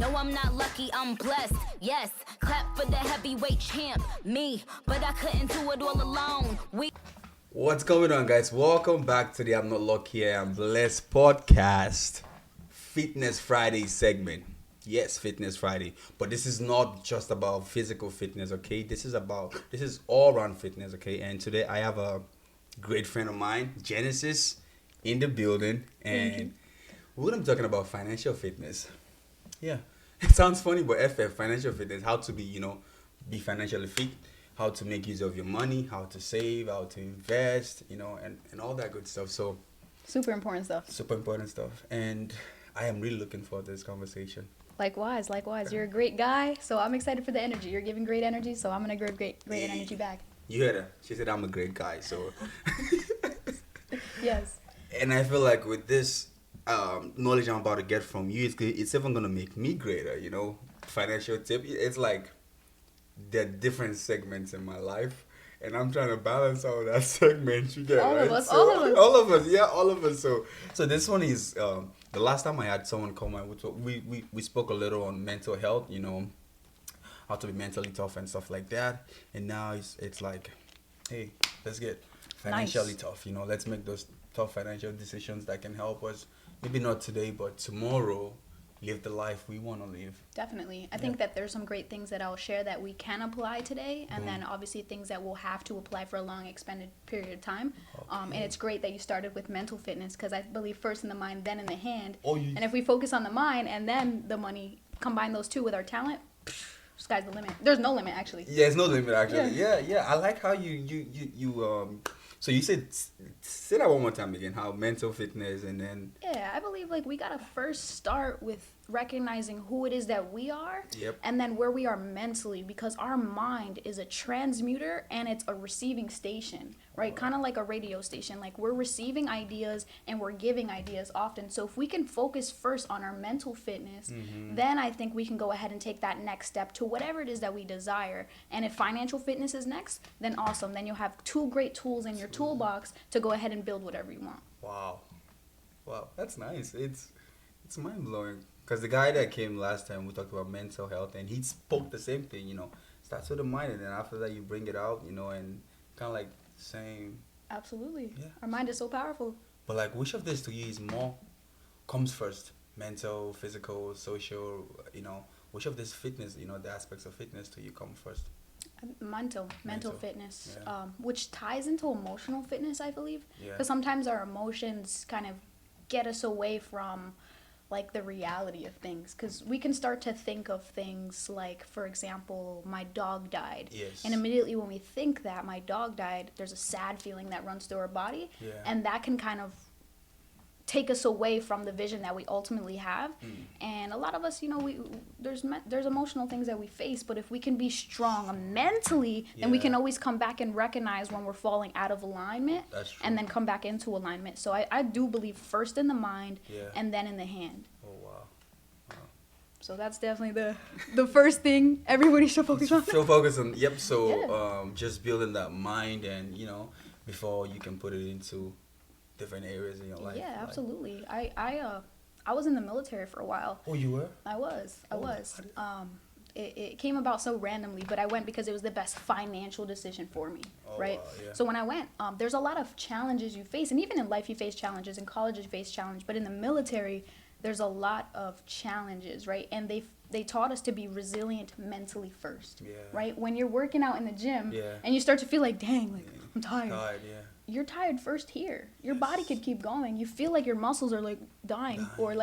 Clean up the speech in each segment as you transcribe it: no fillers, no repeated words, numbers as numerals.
No, I'm not lucky, I'm blessed. Yes, clap for the heavyweight champ, me. But I couldn't do it all alone. What's going on, guys? Welcome back to the I'm Not Lucky, I'm Blessed podcast, Fitness Friday segment. Yes, Fitness Friday. But this is not just about physical fitness, okay? This is all around fitness, okay? And today I have a great friend of mine, Genesis, in the building. And we're going to be talking about financial fitness. Yeah. It sounds funny, but financial fitness, how to be, be financially fit, how to make use of your money, how to save, how to invest, and all that good stuff. So, Super important stuff. super important stuff. And I am really looking forward to this conversation. Likewise. You're a great guy, so I'm excited for the energy. You're giving great energy, so I'm gonna give great energy back. You heard her. She said I'm a great guy. So, Yes. and I feel like with this knowledge I'm about to get from you, it's even going to make me greater, Financial tip. It's like there are different segments in my life. And I'm trying to balance all that segment you get, All right? of us, So, all of us. all of us, yeah, all of us. So this one is the last time I had someone come on, we spoke a little on mental health, how to be mentally tough and stuff like that. And now it's like, hey, let's get financially tough. Let's make those tough financial decisions that can help us. Maybe not today, but tomorrow, live the life we want to live. Definitely. I think that there's some great things that I'll share that we can apply today, and then obviously things that we'll have to apply for a long, expended period of time. And it's great that you started with mental fitness, because I believe first in the mind, then in the hand. And if we focus on the mind and then the money, combine those two with our talent, sky's the limit. There's no limit, actually. Yeah, there's no limit, actually. Yeah. I like how you so you said, say that one more time again, how mental fitness and then... Yeah, I believe we gotta first start with recognizing who it is that we are, and then where we are mentally, because our mind is a transmuter and it's a receiving station, right? Kind of like a radio station. We're receiving ideas and we're giving ideas often. So if we can focus first on our mental fitness, then I think we can go ahead and take that next step to whatever it is that we desire. And if financial fitness is next, then awesome. Then you'll have two great tools in your toolbox to go ahead and build whatever you want. Wow, that's nice. It's mind-blowing. Because the guy that came last time, we talked about mental health, and he spoke the same thing, starts with the mind, and then after that you bring it out, and kind of like saying... Absolutely. Yeah. Our mind is so powerful. But which of this to you comes first? Mental, physical, social, which of this fitness, the aspects of fitness to you come first? Mental fitness, yeah. Which ties into emotional fitness, I believe. Yeah. Because sometimes our emotions kind of get us away from the reality of things, because we can start to think of things like, for example, my dog died. Yes. And immediately when we think that my dog died, there's a sad feeling that runs through our body. Yeah. And that can kind of take us away from the vision that we ultimately have. And a lot of us, there's emotional things that we face, but if we can be strong mentally, then we can always come back and recognize when we're falling out of alignment. That's true. And then come back into alignment. So I do believe first in the mind and then in the hand. Oh, wow. So that's definitely the first thing everybody should focus on. So focus on, so just building that mind and, before you can put it into different areas in your life. Yeah, absolutely. I was in the military for a while. Oh, you were? I was. It came about so randomly, but I went because it was the best financial decision for me, right? Wow, yeah. So when I went, there's a lot of challenges you face, and even in life you face challenges, in college you face challenges, but in the military there's a lot of challenges, right? And they taught us to be resilient mentally first, right? When you're working out in the gym and you start to feel dang, I'm tired. You're tired first here. Your body could keep going. You feel like your muscles are dying or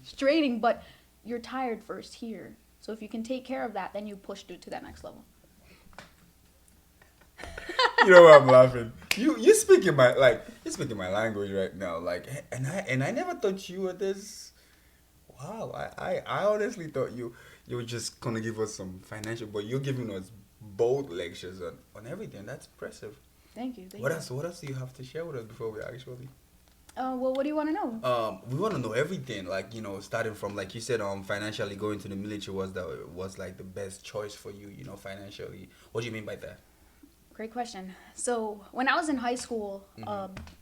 straining, but you're tired first here. So if you can take care of that, then you push through to that next level. You know why I'm laughing? You speaking my language right now. And I never thought you were this. Wow, I honestly thought you were just gonna give us some financial, but you're giving us bold lectures on everything. That's impressive. Thank you. What else do you have to share with us before we actually? Well, what do you want to know? We want to know everything. Starting from you said, financially going to the military was the best choice for you. Financially. What do you mean by that? Great question. So when I was in high school,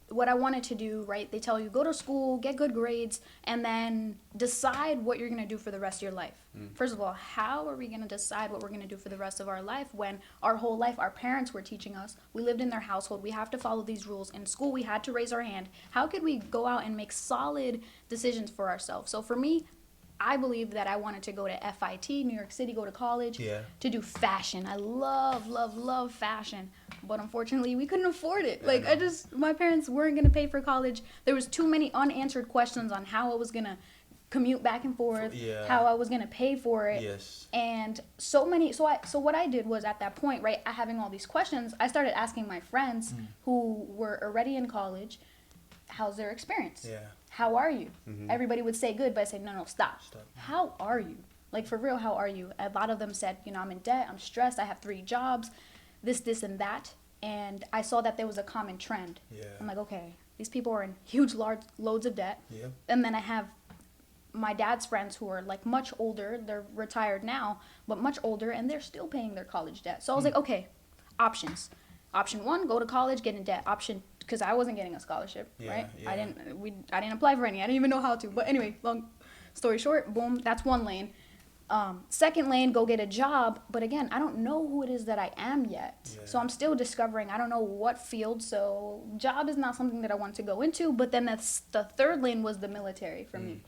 what I wanted to do, right? They tell you go to school, get good grades, and then decide what you're gonna do for the rest of your life. First of all, how are we gonna decide what we're gonna do for the rest of our life when our whole life our parents were teaching us? We lived in their household. We have to follow these rules. In school, we had to raise our hand. How could we go out and make solid decisions for ourselves? So for me, I believe that I wanted to go to FIT, New York City, go to college to do fashion. I love fashion. But unfortunately, we couldn't afford it. Like, my parents weren't going to pay for college. There was too many unanswered questions on how I was going to commute back and forth, how I was going to pay for it. Yes. And so what I did was at that point, right, having all these questions, I started asking my friends who were already in college, how's their experience? Yeah. How are you? Everybody would say good, but I said, no, stop. How are you? Like, for real, how are you? A lot of them said, I'm in debt, I'm stressed, I have 3 jobs, this, and that. And I saw that there was a common trend. Yeah. I'm like, okay, these people are in huge, large loads of debt. Yeah. And then I have my dad's friends who are, like, much older. They're retired now, but much older, and they're still paying their college debt. So I was like, okay, options. Option 1, go to college, get in debt. Option, because I wasn't getting a scholarship, right? Yeah. I didn't apply for any. I didn't even know how to. But anyway, long story short, boom, that's one lane. Second lane, go get a job. But again, I don't know who it is that I am yet. Yeah. So I'm still discovering. I don't know what field. So job is not something that I want to go into. But then the third lane was the military for me.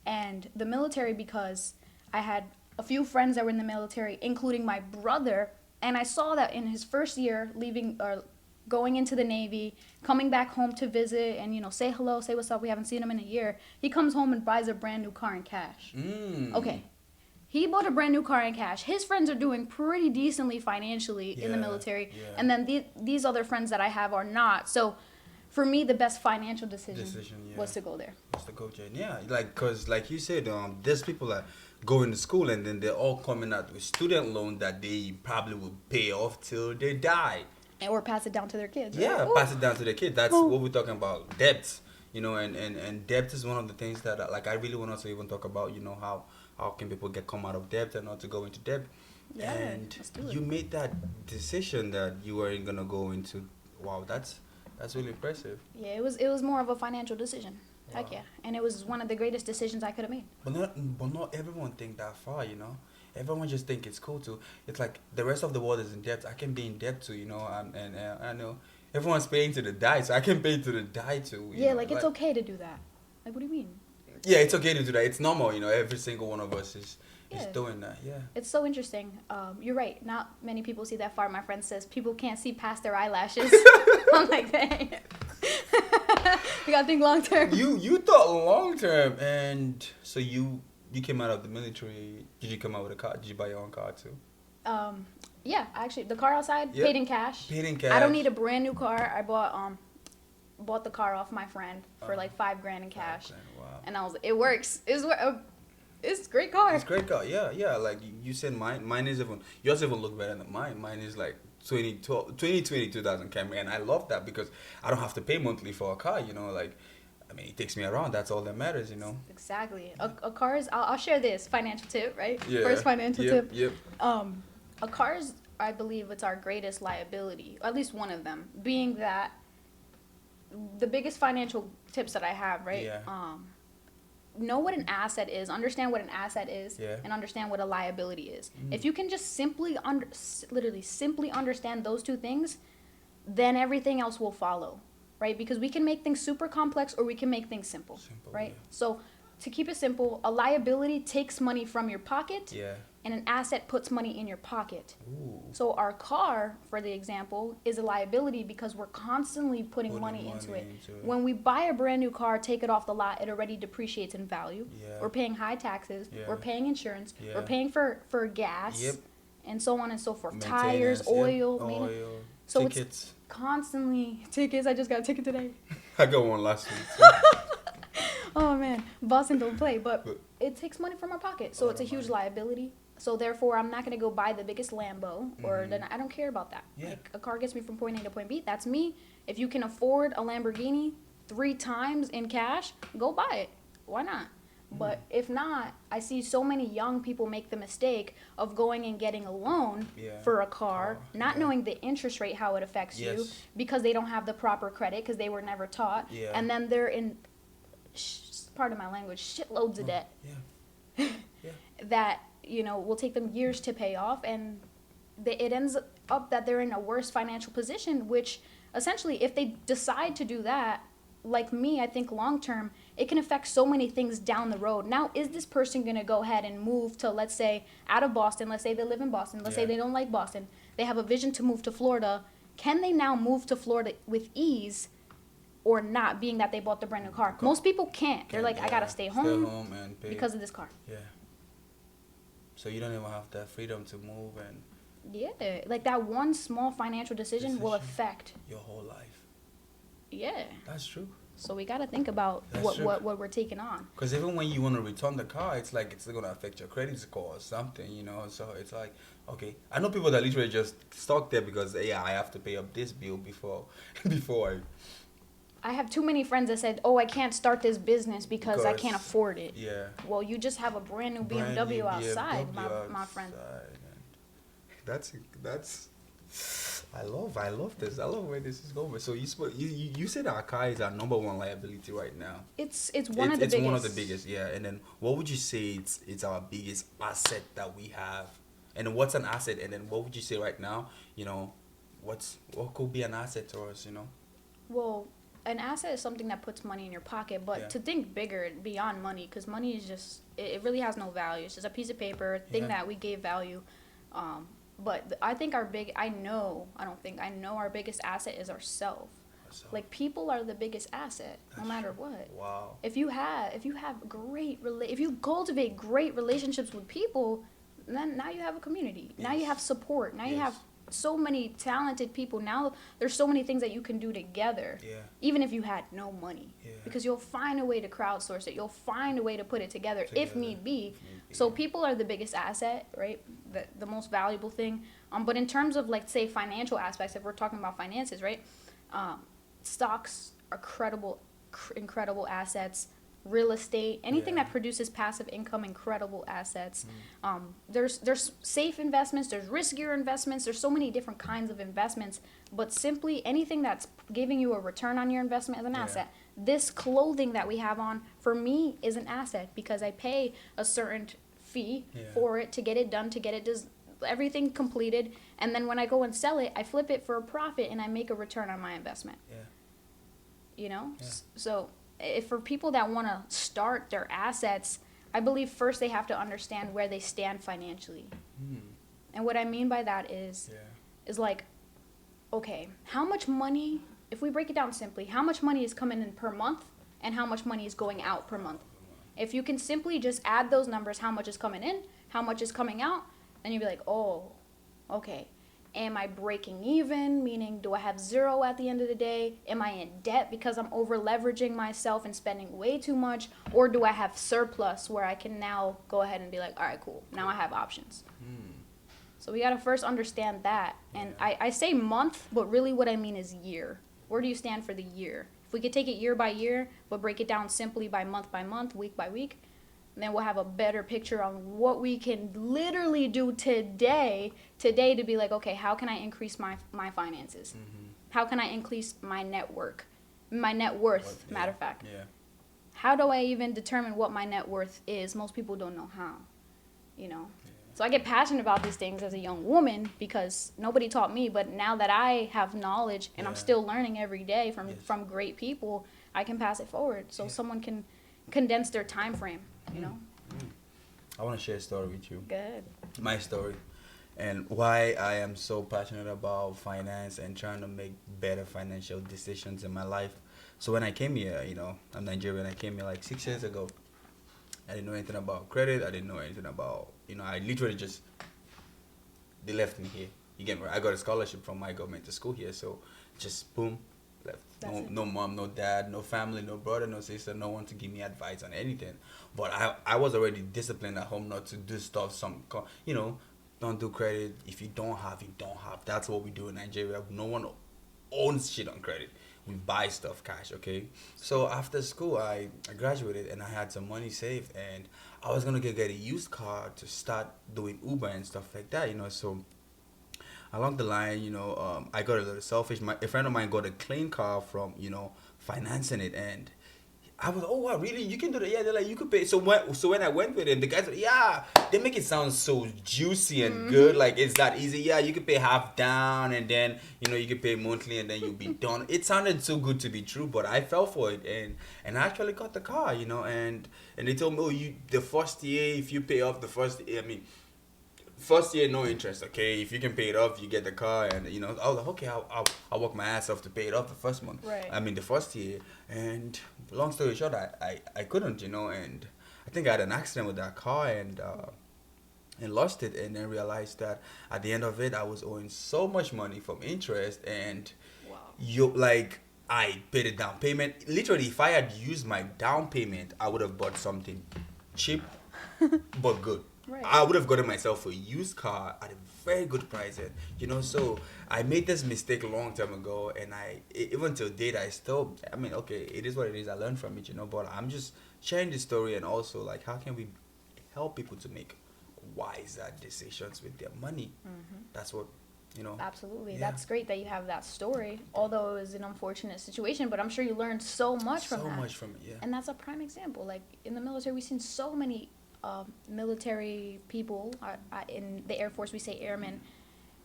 And the military, because I had a few friends that were in the military, including my brother. And I saw that in his first year, leaving or going into the Navy, coming back home to visit and, say hello, say what's up. We haven't seen him in a year. He comes home and buys a brand new car in cash. Okay. He bought a brand new car in cash. His friends are doing pretty decently financially in the military. Yeah. And then these other friends that I have are not. So for me, the best financial decision was to go there. Was to go there. Yeah, because like you said, there's people that go into school and then they're all coming out with student loan that they probably will pay off till they die. Or pass it down to their kids. Yeah, right? pass it down to their kids. That's what we're talking about, debt. And debt is one of the things that I really want us to even talk about. How can people come out of debt and not to go into debt? Yeah, and let's do it. You made that decision that you weren't gonna go into. Wow, that's really impressive. Yeah, it was more of a financial decision. Wow. Heck yeah, and it was one of the greatest decisions I could have made. But not everyone think that far, Everyone just think it's cool to. It's like the rest of the world is in debt. I can be in debt too, and I know everyone's paying to the die, so I can pay to the die too. Yeah, it's okay to do that. Like, what do you mean? Yeah, it's okay to do that. It's normal, Every single one of us is doing that. Yeah. It's so interesting. You're right. Not many people see that far. My friend says people can't see past their eyelashes. I'm like, dang. You gotta think long term. You thought long term, and so you came out of the military. Did you come out with a car? Did you buy your own car too? Yeah, actually, the car outside paid in cash. Paid in cash. I don't need a brand new car. I bought the car off my friend for like $5,000 in cash. Wow. And I was like, it works. It's a great car. It's a great car. Yeah. Like you said, mine is even. Yours even look better than mine. Mine is like 2020 Camry, and I love that because I don't have to pay monthly for a car. It takes me around. That's all that matters, Exactly. A car is. I'll share this financial tip, right? Yeah. First financial tip. Yep. A car is, I believe, it's our greatest liability. At least one of them, being that the biggest financial tips that I have, right? Yeah. Know what an asset is. Understand what an asset is, and understand what a liability is. If you can just simply understand those two things, then everything else will follow. Right? Because we can make things super complex or we can make things simple right? Yeah. So to keep it simple, a liability takes money from your pocket, and an asset puts money in your pocket. Ooh. So our car, for the example, is a liability because we're constantly putting money into it. When we buy a brand new car, take it off the lot, it already depreciates in value. Yeah. We're paying high taxes. Yeah. We're paying insurance. Yeah. We're paying for gas. Yep. And so on and so forth. Tires, oil. So tickets. It's constantly tickets. I just got a ticket today. I got one last week. Oh man, Boston don't play, but it takes money from our pocket, so it's a huge liability. So therefore, I'm not gonna go buy the biggest Lambo, or then I don't care about that. Yeah. Like, a car gets me from point A to point B. That's me. If you can afford a Lamborghini 3 times in cash, go buy it. Why not? But if not, I see so many young people make the mistake of going and getting a loan for a car, not knowing the interest rate, how it affects you, because they don't have the proper credit, because they were never taught. And then they're in, pardon my language, shitloads of debt that, you know, will take them years to pay off. And it ends up that they're in a worse financial position, which essentially, if they decide to do that, like me, I think long term, it can affect so many things down the road. Now, is this person going to go ahead and move to, let's say, out of Boston? Let's say they live in Boston. Let's say they don't like Boston. They have a vision to move to Florida. Can they now move to Florida with ease or not, being that they bought the brand new car? Most people can't. They're like, I got to stay home and pay because of this car. Yeah. So you don't even have that freedom to move and... Yeah, like that one small financial decision will affect your whole life. Yeah. That's true. So we got to think about what we're taking on. Because even when you want to return the car, it's like it's going to affect your credit score or something, you know. So it's like, okay. I know people that literally just stuck there because, I have to pay up this bill before I have too many friends that said, I can't start this business because I can't afford it. Yeah. Well, you just have a brand new BMW outside, my friend. That's I love this. I love where this is going. So you said our car is our number one liability right now. It's one of the biggest. It's one of the biggest, yeah. And then what would you say it's our biggest asset that we have? And then what's an asset? And then what would you say right now? You know, what could be an asset to us? You know. Well, an asset is something that puts money in your pocket, but to think bigger beyond money, because money is just it really has no value. It's just a piece of paper, a thing that we gave value. But I think our biggest asset is ourself. Like, people are the biggest asset, no matter what. Wow. If you cultivate great relationships with people, then now you have a community. Now you have support. Now you have so many talented people. Now there's so many things that you can do together. Yeah. Even if you had no money. Yeah. Because you'll find a way to crowdsource it. You'll find a way to put it together. If need be. So people are the biggest asset, right? The most valuable thing. But in terms of, like, say, financial aspects, if we're talking about finances, right? Stocks are incredible assets. Real estate, anything that produces passive income, incredible assets. There's safe investments, there's riskier investments, there's so many different kinds of investments, but simply anything that's giving you a return on your investment is an asset. This clothing that we have on, for me, is an asset because I pay a certain fee for it, to get it done, to get it everything completed, and then when I go and sell it, I flip it for a profit and I make a return on my investment. You know? So if for people that want to start their assets, I believe first they have to understand where they stand financially. And what I mean by that is like, okay, how much money, if we break it down simply, how much money is coming in per month and how much money is going out per month? If you can simply just add those numbers, how much is coming in, how much is coming out, then you'd be like, oh, okay. Am I breaking even? Meaning, do I have zero at the end of the day? Am I in debt because I'm over leveraging myself and spending way too much? Or do I have surplus where I can now go ahead and be like, all right, cool. Now I have options. So we got to first understand that. And I say month, but really what I mean is year. Where do you stand for the year? If we could take it year by year, but break it down simply by month, week by week, then we'll have a better picture on what we can literally do today to be like, okay, how can I increase my finances? How can I increase my network? My net worth, matter of fact. How do I even determine what my net worth is? Most people don't know how, you know? So I get passionate about these things as a young woman because nobody taught me, but now that I have knowledge and I'm still learning every day from great people, I can pass it forward so someone can condense their time frame. You know? I want to share a story with you. Good. My story. And why I am so passionate about finance and trying to make better financial decisions in my life. So when I came here, you know, I'm Nigerian. I came here like 6 years ago. I didn't know anything about credit. I didn't know anything about, you know, I literally just, they left me here. You get me? I got a scholarship from my government to school here. So just boom, left. No mom, no dad, no family, no brother, no sister, no one to give me advice on anything. But I was already disciplined at home not to do stuff, you know, don't do credit. If you don't have, you don't have. That's what we do in Nigeria. No one owns shit on credit. we buy stuff cash, okay? So after school, I graduated and I had some money saved, and I was gonna get a used car to start doing Uber and stuff like that, you know. So along the line, I got a little selfish. A friend of mine got a clean car from, financing it, and I was, oh wow, really? You can do that? Yeah, they're like, you could pay. So when I went with it, the guys were, yeah, they make it sound so juicy and good, like it's that easy. Yeah, you could pay half down, and then you could pay monthly, and then you'll be done. It sounded so good to be true, but I fell for it, and I actually got the car, and they told me, oh, the first year, if you pay off the first year, first year no interest, okay, if you can pay it off, you get the car. And I was like, okay, I'll work my ass off to pay it off the first month, right. the first year. And long story short, I couldn't, and I think I had an accident with that car, and lost it, and then realized that at the end of it I was owing so much money from interest. And wow. I paid a down payment. Literally, if I had used my down payment, I would have bought something cheap but good. Right. I would have gotten myself a used car at a very good price, and so I made this mistake a long time ago, and even till date I still, okay, it is what it is. I learned from it, but I'm just sharing the story, and also like, how can we help people to make wiser decisions with their money? That's what Absolutely. Yeah. That's great that you have that story, although it was an unfortunate situation, but I'm sure you learned so much from that. So much from it, yeah. And that's a prime example. Like in the military, we've seen so many military people in the Air Force, we say airmen,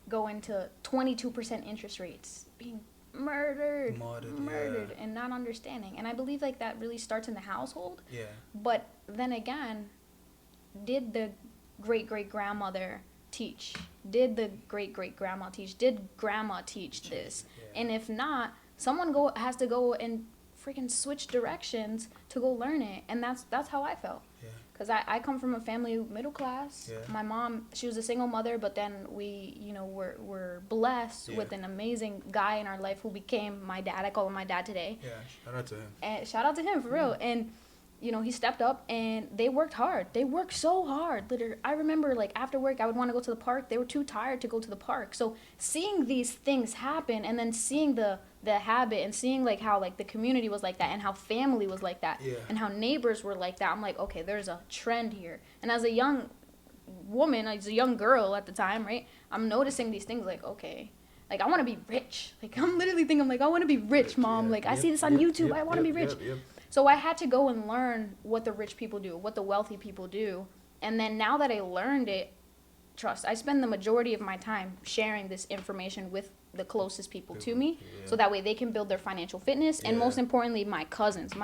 go into 22% interest rates, being murdered, yeah. and not understanding. And I believe like that really starts in the household. Yeah. But then again, did the great-great-grandmother teach? Did the great-great-grandma teach? Did grandma teach this? Yeah. And if not, someone has to go and freaking switch directions to go learn it. And that's how I felt. Yeah. Because I come from a family middle class. Yeah. My mom, she was a single mother, but then we, were blessed with an amazing guy in our life who became my dad. I call him my dad today. Yeah, shout out to him. And shout out to him, for real. And, he stepped up, and they worked hard. They worked so hard. Literally, I remember, like, after work, I would want to go to the park. They were too tired to go to the park. So seeing these things happen, and then seeing the habit, and seeing, like, how, like, the community was like that, and how family was like that, and how neighbors were like that, I'm like, okay, there's a trend here. And as a young woman, as a young girl at the time, right, I'm noticing these things, like, okay, like, I want to be rich. Like, I'm literally thinking, like, I want to be rich, Mom. Yeah. Like, I see this on YouTube. I want to be rich. Yep. So I had to go and learn what the rich people do, what the wealthy people do. And then now that I learned it, I spend the majority of my time sharing this information with the closest people to me. So that way they can build their financial fitness. And most importantly, my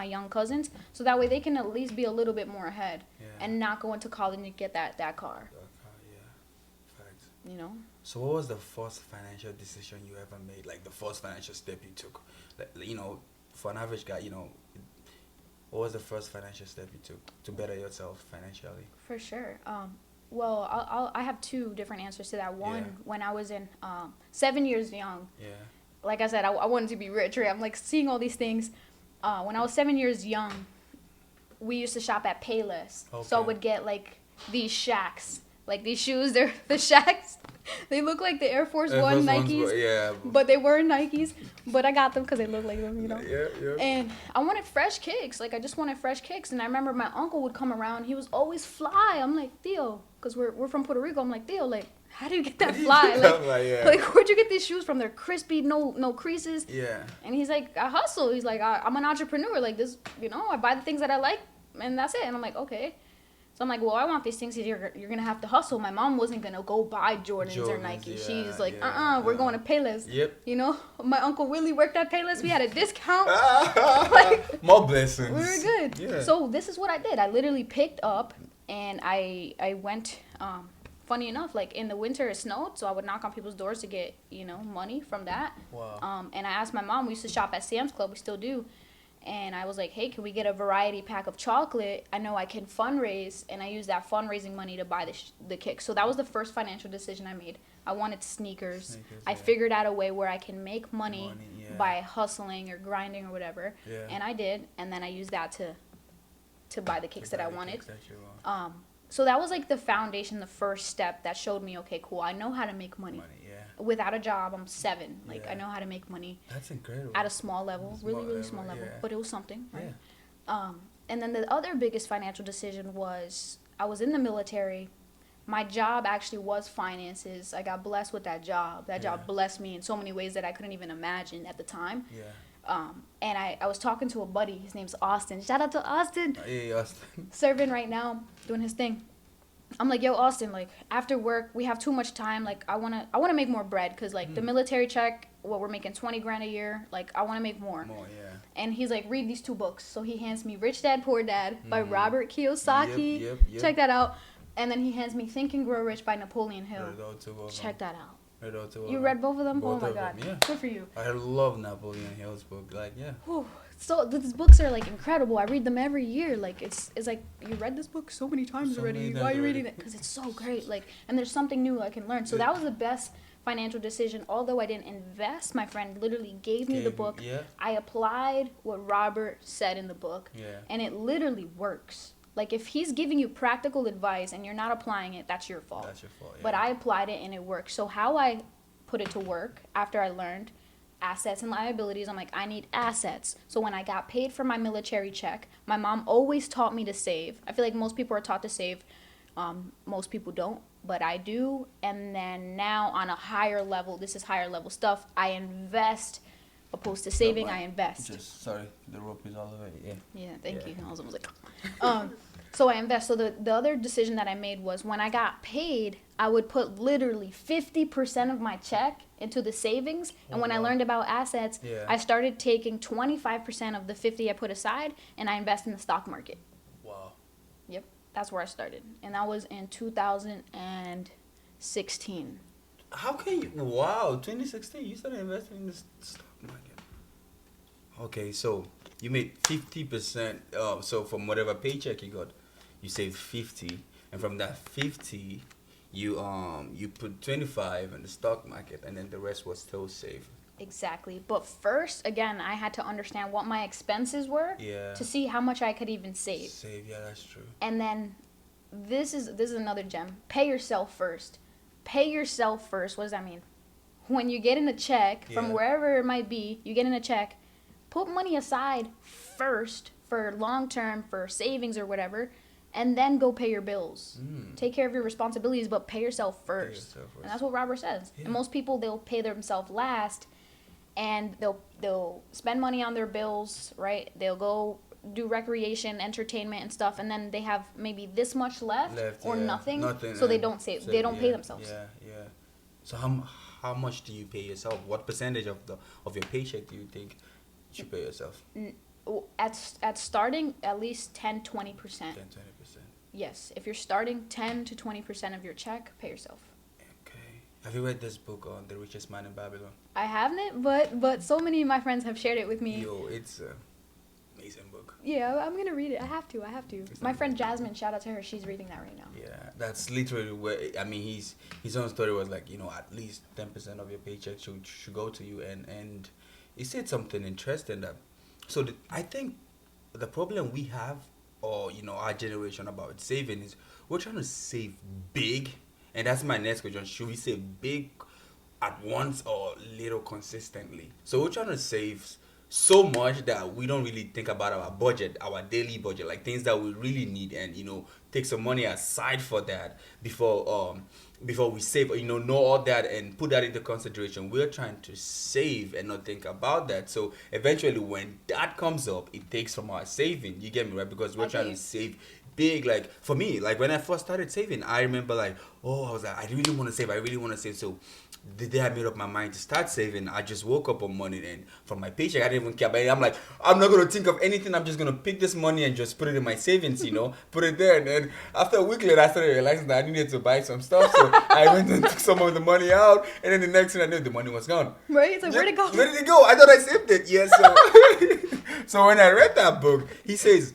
young cousins. So that way they can at least be a little bit more ahead and not go into college and get that car. Facts. So what was the first financial decision you ever made? Like the first financial step you took? Like, for an average guy, what was the first financial step you took to better yourself financially? For sure. Well, I have two different answers to that. One, when I was in 7 years young. Yeah. Like I said, I wanted to be rich, right? I'm like seeing all these things. When I was 7 years young, we used to shop at Payless. Okay. So I would get like these Shacks, like these shoes. They're the Shacks. They look like the Air Force One Nikes, but they weren't Nikes. But I got them because they look like them, Yeah. And I wanted fresh kicks. Like, I just wanted fresh kicks. And I remember my uncle would come around. He was always fly. I'm like, Theo, because we're from Puerto Rico. I'm like, Theo, like, how do you get that fly? Like, where'd you get these shoes from? They're crispy, no creases. Yeah. And he's like, I hustle. He's like, I'm an entrepreneur. Like, this, I buy the things that I like, and that's it. And I'm like, okay. So I'm like, well, I want these things. You're going to have to hustle. My mom wasn't going to go buy Jordans or Nike. She's like, we're going to Payless. Yep. My Uncle Willie worked at Payless. We had a discount. More blessings. We were good. Yeah. So this is what I did. I literally picked up, and I went, funny enough, like in the winter it snowed, so I would knock on people's doors to get, money from that. Wow. And I asked my mom, we used to shop at Sam's Club, we still do. And I was like, hey, can we get a variety pack of chocolate? I know I can fundraise, and I use that fundraising money to buy the kicks. So that was the first financial decision I made. I wanted sneakers. I figured out a way where I can make money by hustling or grinding or whatever. Yeah. And I did, and then I used that to buy the kicks that I wanted. So that was like the foundation, the first step that showed me, okay, cool, I know how to make money. Without a job, I'm 7. Like, Yeah. I know how to make money That's incredible. at a small level, really small level, level, yeah. but it was something, right? Yeah. And then the other biggest financial decision was I was in the military. My job actually was finances. I got blessed with that job. That job Yeah. blessed me in so many ways that I couldn't even imagine at the time. Yeah. And I was talking to a buddy. His name's Austin. Shout out to Austin. Hey, Austin. Serving right now, doing his thing. I'm like, yo, Austin, like, after work, we have too much time. Like, I wanna make more bread, because, like, the military check, what we're making 20 grand a year. Like, I want to make more. More, yeah. And he's like, read these 2 books. So he hands me Rich Dad, Poor Dad by Robert Kiyosaki. Yep. Check that out. And then he hands me Think and Grow Rich by Napoleon Hill. Read all 2 of them. Check that out. Read all 2 of You them. read both of them? Both Oh my of God. them, yeah. Good for you. I love Napoleon Hill's book. Like, yeah. Whew. So these books are like incredible. I read them every year. Like it's like, you read this book so many times So already. many Why times are you already. reading it? Because it's so great. Like, and there's something new I can learn. So that was the best financial decision. Although I didn't invest, my friend literally gave me the book. Yeah. I applied what Robert said in the book, Yeah. and it literally works. Like, if he's giving you practical advice and you're not applying it, that's your fault. That's your fault. Yeah. But I applied it and it worked. So how I put it to work after I learned assets and liabilities, I'm like, I need assets. So when I got paid for my military check, my mom always taught me to save. I feel like most people are taught to save. Most people don't, but I do. And then now on a higher level, this is higher level stuff, I invest. Opposed to saving, I invest. Just, sorry, the rope is all the way. Yeah. Yeah, thank Yeah. you. I was almost like, so I invest. So the other decision that I made was, when I got paid, I would put literally 50% of my check into the savings. And when I learned about assets, Yeah. I started taking 25% of the 50 I put aside, and I invest in the stock market. Wow. Yep, that's where I started, and that was in 2016. How can you? Wow, 2016, you started investing in the stock market. Okay, so you made 50%. So from whatever paycheck you got, you saved 50, and from that 50, you put 25 in the stock market, and then the rest was still saved. Exactly. But first, again, I had to understand what my expenses were Yeah. to see how much I could even save. Save, yeah, that's true. And then this is another gem. Pay yourself first. Pay yourself first. What does that mean? When you get in a check from Yeah. wherever it might be, you get in a check, put money aside first for long term, for savings or whatever, and then go pay your bills. Take care of your responsibilities, but pay yourself first. yourself first. And that's what Robert says. Yeah. And most people, they'll pay themselves last, and they'll spend money on their bills, right? They'll go do recreation, entertainment, and stuff, and then they have maybe this much left or yeah. nothing, Nothing, so they and don't save. so, They don't pay yeah, themselves. Yeah, yeah. So how much do you pay yourself? What percentage of your paycheck do you think you should pay yourself? At starting, at least 10-20%. 10-20%. Yes, if you're starting, 10 to 20% of your check, pay yourself. Okay. Have you read this book on The Richest Man in Babylon? I haven't, but so many of my friends have shared it with me. Yo, it's an amazing book. Yeah, I'm gonna read it. I have to. It's My not- friend Jasmine, shout out to her. She's reading that right now. Yeah, that's literally where, I mean, his own story was like, at least 10% of your paycheck should go to you, and he said something interesting that, so I think the problem we have, or our generation about saving, is we're trying to save big, and that's my next question. Should we save big at once or little consistently? So we're trying to save so much that we don't really think about our budget, our daily budget, like things that we really need, and take some money aside for that before we save, know all that and put that into consideration. We're trying to save and not think about that. So eventually when that comes up, it takes from our saving. You get me, right? Because we're trying to save big. Like for me, like when I first started saving, I remember like, I was like, I really want to save. So the day I made up my mind to start saving, I just woke up one morning and from my paycheck, I didn't even care about it. I'm like, I'm not going to think of anything. I'm just going to pick this money and just put it in my savings, put it there. And then after a week later, I started realizing that I needed to buy some stuff. So I went and took some of the money out. And then the next thing I knew, the money was gone. Right? It's like, where'd it go? Where did it go? I thought I saved it. Yes. So when I read that book, he says,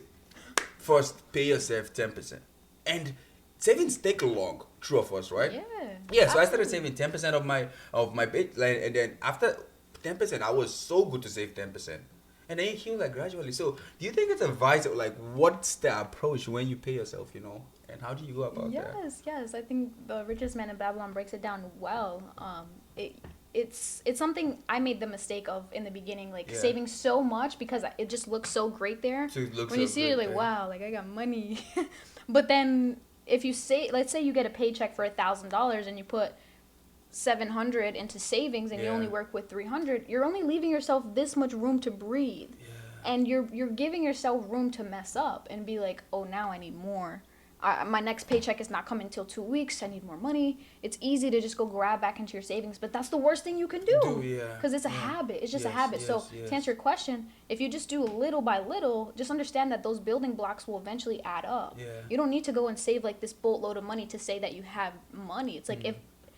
first, pay yourself 10%. And savings take long, true of us, right? Yeah. Yeah, so I started saving 10% of my pay, and then after 10%, I was so good to save 10%. And then he was like gradually. So do you think it's advisable, like what's the approach when you pay yourself, And how do you go about that? Yes. I think The Richest Man in Babylon breaks it down well. It's something I made the mistake of in the beginning, like saving so much because it just looks so great there. So it looks when you so see it, you're like, there. wow, like I got money. But then if you say, let's say you get a paycheck for $1,000 and you put 700 into savings and you only work with 300, you're only leaving yourself this much room to breathe. And you're giving yourself room to mess up and be like, oh, now I need more. My next paycheck is not coming until 2 weeks. I need more money. It's easy to just go grab back into your savings, but that's the worst thing you can do. Because it's a habit. It's just a habit. So to answer your question, if you just do little by little, just understand that those building blocks will eventually add up. You don't need to go and save like this boatload of money to say that you have money. It's like if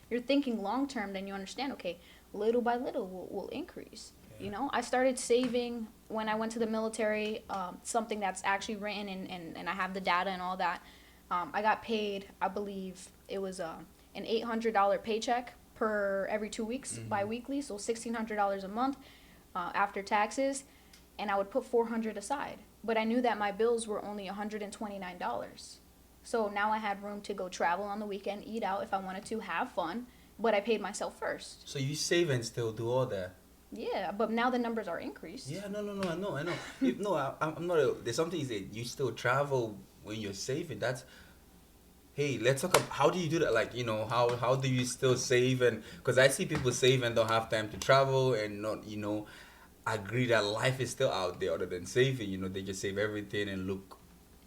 you're thinking long term, then you understand, okay, little by little will increase. You know, I started saving when I went to the military, something that's actually written and I have the data and all that. I got paid, I believe it was an $800 paycheck per every 2 weeks, bi-weekly, so $1,600 a month after taxes, and I would put $400 aside. But I knew that my bills were only $129. So now I had room to go travel on the weekend, eat out if I wanted to, have fun, but I paid myself first. So you save and still do all that? Yeah, but now the numbers are increased. Yeah, no, I know. I'm not. There's something that you still travel when you're saving. That's. Hey, let's talk about how do you do that? Like, you know, how do you still save? And because I see people save and don't have time to travel and not, you know, agree that life is still out there other than saving. You know, they just save everything and look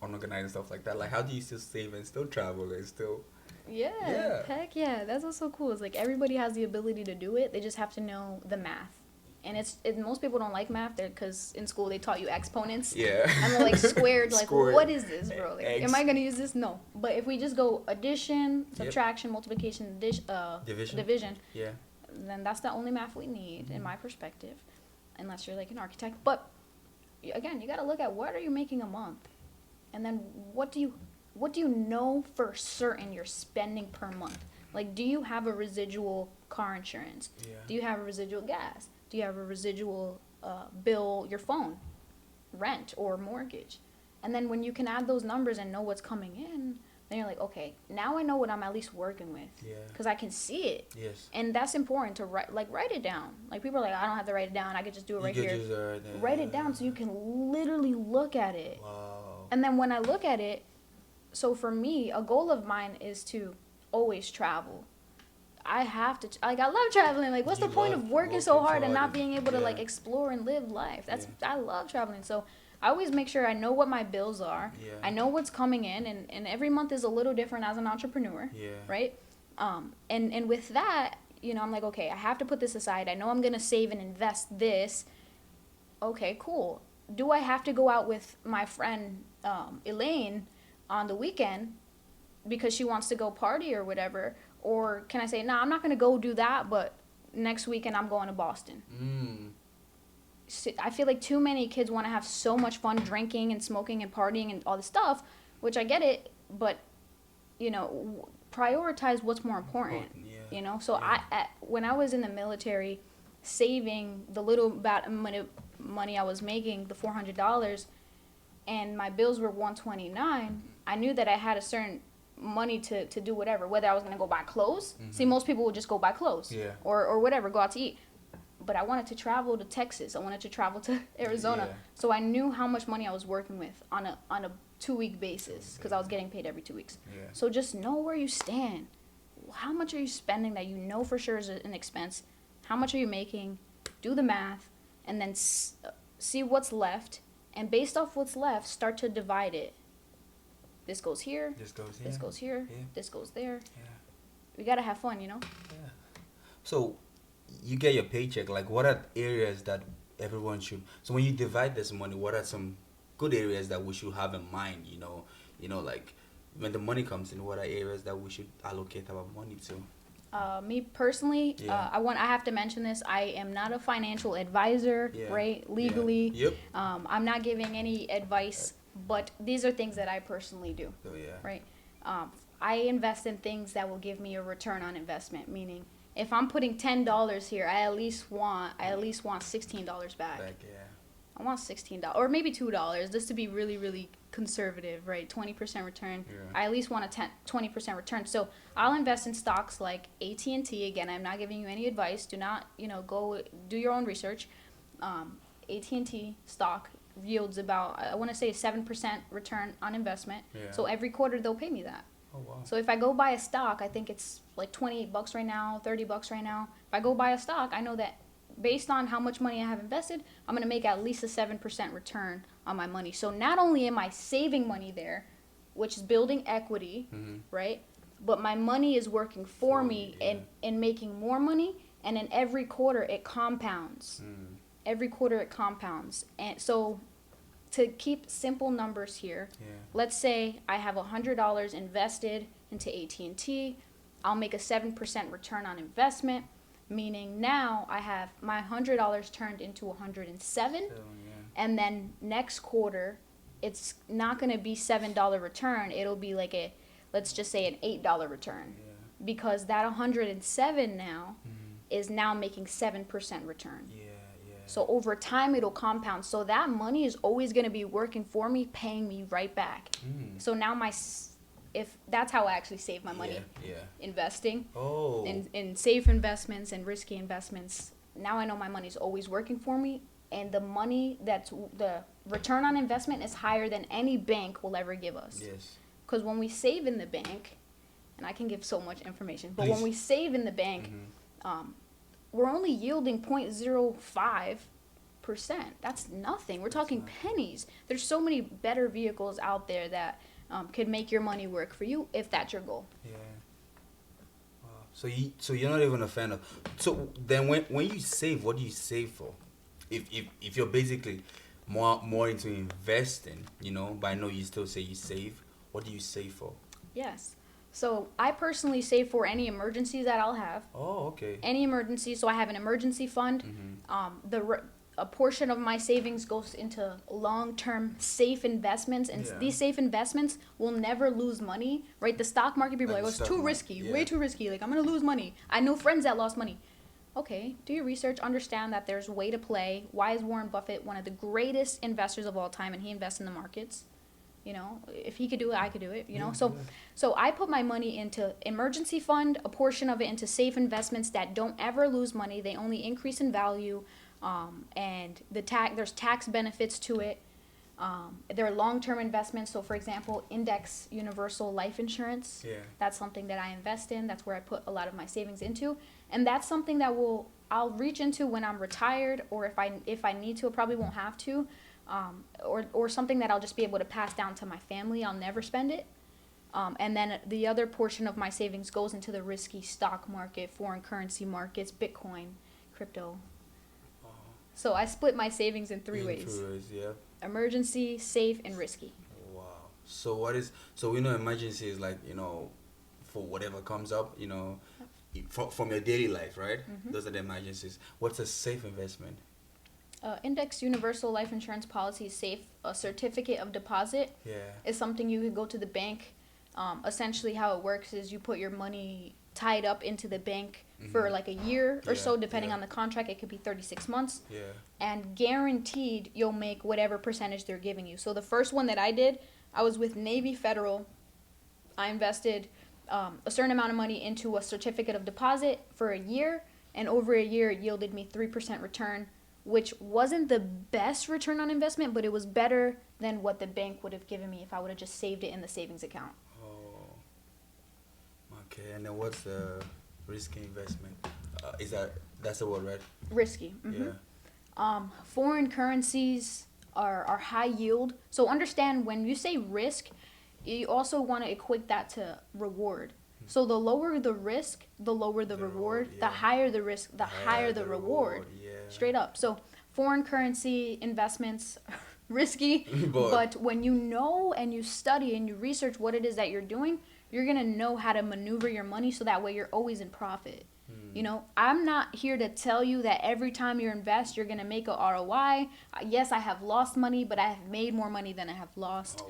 unorganized and stuff like that. Like, how do you still save and still travel and still? Yeah, heck yeah, that's what's so cool. It's like everybody has the ability to do it. They just have to know the math. And most people don't like math because in school they taught you exponents. Yeah. And they're like squared, like, Squared. what is this, bro? Like, am I going to use this? No. But if we just go addition, subtraction, multiplication, division, then that's the only math we need, in my perspective, unless you're like an architect. But again, you got to look at what are you making a month? And then what do you know for certain you're spending per month? Like, do you have a residual car insurance? Do you have a residual gas? Do you have a residual bill, your phone, rent, or mortgage? And then when you can add those numbers and know what's coming in, then you're like, okay, now I know what I'm at least working with. Because I can see it. And that's important to write it down. Like, people are like, I don't have to write it down. I could just do it right here. Write it down so you can literally look at it. Wow. And then when I look at it, so for me, a goal of mine is to always travel. I have to, I love traveling. Like, what's the point of working so hard and not being able to, like, explore and live life? I love traveling. So I always make sure I know what my bills are. I know what's coming in, and every month is a little different as an entrepreneur, right? And with that, you know, I'm like, okay, I have to put this aside. I know I'm going to save and invest this. Okay, cool. Do I have to go out with my friend Elaine on the weekend because she wants to go party or whatever? Or can I say, nah, I'm not going to go do that, but next weekend I'm going to Boston. I feel like too many kids want to have so much fun drinking and smoking and partying and all this stuff, which I get it, but, you know, prioritize what's more important, you know? So when I was in the military, saving the little bit of money I was making, the $400, and my bills were $129, I knew that I had a certain money to do whatever, whether I was going to go buy clothes. See, most people would just go buy clothes or whatever, go out to eat. But I wanted to travel to Texas. I wanted to travel to Arizona. So I knew how much money I was working with on a 2-week basis because I was getting paid every 2 weeks. So just know where you stand. How much are you spending that you know for sure is an expense? How much are you making? Do the math and then see what's left. And based off what's left, start to divide it. This goes here. This goes here. This goes here. This goes there. We gotta have fun, you know. So, you get your paycheck. Like, what are areas that everyone should? So when you divide this money, what are some good areas that we should have in mind? You know, like when the money comes in, what are areas that we should allocate our money to? Me personally, I have to mention this. I am not a financial advisor, right? Legally, I'm not giving any advice. But these are things that I personally do, right? I invest in things that will give me a return on investment. Meaning, if I'm putting $10 here, I at least want $16 back. I want $16 or maybe $2 just to be really, really conservative, right? 20% return. Yeah. I at least want a 20% return. So I'll invest in stocks like AT&T. Again, I'm not giving you any advice. Do not, go do your own research. AT&T stock yields about, I want to say, 7% return on investment. Yeah. So every quarter they'll pay me that. Oh wow. So if I go buy a stock, I think it's like $28 right now, $30 right now. If I go buy a stock, I know that based on how much money I have invested, I'm going to make at least a 7% return on my money. So not only am I saving money there, which is building equity, right? But my money is working for me and making more money. And in every quarter, it compounds. Every quarter, it compounds. And so to keep simple numbers here, let's say I have $100 invested into AT&T. I'll make a 7% return on investment. Meaning now I have my $100 turned into 107, and then next quarter, it's not going to be $7 return. It'll be like let's just say an $8 return, because that 107 now is now making 7% return. So over time, it'll compound. So that money is always going to be working for me, paying me right back. So now if that's how I actually save my money, investing in safe investments and risky investments. Now I know my money is always working for me, and the money the return on investment is higher than any bank will ever give us. Yes. Because when we save in the bank, and I can give so much information, but Please. when we save in the bank, we're only yielding 0.05%. That's nothing. We're talking pennies. There's so many better vehicles out there that could make your money work for you if that's your goal. Yeah. Wow. So you're not even a fan of. So then when you save, what do you save for? If you're basically more into investing, but I know you still say you save. What do you save for? Yes. So I personally save for any emergencies that I'll have. Oh, okay. Any emergency. So I have an emergency fund. A portion of my savings goes into long-term safe investments, and these safe investments will never lose money, right? The stock market, people are like, oh, it's too risky, way too risky. Like, I'm going to lose money. I know friends that lost money. Okay, do your research, understand that there's way to play. Why is Warren Buffett one of the greatest investors of all time, and he invests in the markets? If he could do it, I could do it, So I put my money into emergency fund, a portion of it into safe investments that don't ever lose money. They only increase in value. And there's tax benefits to it. There are long-term investments. So, for example, Index Universal Life Insurance. That's something that I invest in. That's where I put a lot of my savings into, and that's something that I'll reach into when I'm retired, or if I need to. I probably won't have to, or something that I'll just be able to pass down to my family. I'll never spend it. And then the other portion of my savings goes into the risky stock market, foreign currency markets, Bitcoin, crypto. So I split my savings in three ways. Emergency, safe, and risky. Wow. So we know emergency is like, for whatever comes up, from your daily life, right? Those are the emergencies. What's a safe investment? Index Universal Life Insurance policy is safe. A certificate of deposit is something you could go to the bank. Essentially how it works is you put your money tied up into the bank for like a year or so, depending on the contract. It could be 36 months. And guaranteed you'll make whatever percentage they're giving you. So the first one that I did, I was with Navy Federal. I invested a certain amount of money into a certificate of deposit for a year, and over a year it yielded me 3% return, which wasn't the best return on investment, but it was better than what the bank would have given me if I would have just saved it in the savings account. Okay, and then what's the risky investment? That's the word, right? Risky. Foreign currencies are high yield. So understand, when you say risk, you also want to equate that to reward. So the lower the risk, the lower the reward. The higher the risk, the higher the reward. Straight up. So foreign currency investments, risky, but when you know and you study and you research what it is that you're doing, you're going to know how to maneuver your money so that way you're always in profit. I'm not here to tell you that every time you invest, you're going to make a ROI. Yes, I have lost money, but I have made more money than I have lost.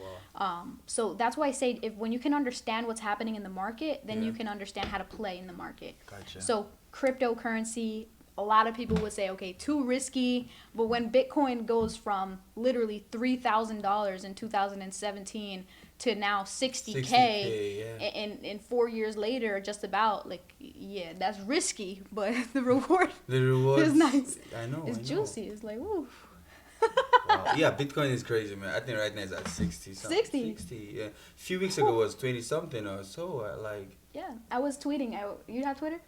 So that's why I say when you can understand what's happening in the market, then you can understand how to play in the market. Gotcha. So cryptocurrency, a lot of people would say, okay, too risky. But when Bitcoin goes from literally $3,000 in 2017 to now 60K, yeah. and 4 years later, just about, like, yeah, that's risky, but the reward is nice. I know. It's juicy. It's like, woo. Wow. Yeah, Bitcoin is crazy, man. I think right now it's at 60 something. 60? Yeah. A few weeks ago it was 20 something or so. Yeah, I was tweeting. You have Twitter?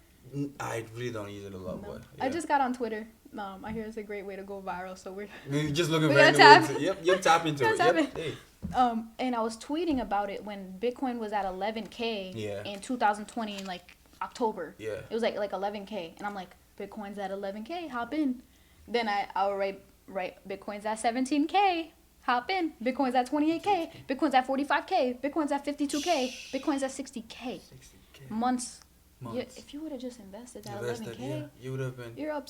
I really don't use it a lot, No. but I just got on Twitter. I hear it's a great way to go viral, so we're just looking we for gotta anyone tap. Yep, tap into it. Gotta Yep. tap Hey. and I was tweeting about it when Bitcoin was at 11K in 2020 in like October. Yeah. It was like 11K, and I'm like, Bitcoin's at 11K, hop in. Then I'll write Bitcoin's at 17K, hop in. Bitcoin's at 28K, Bitcoin's at 45K, Bitcoin's at 52K, Bitcoin's at 60K. 60K. Months. Months. Yeah, if you would have just invested at 11K, yeah, you would have been. you're up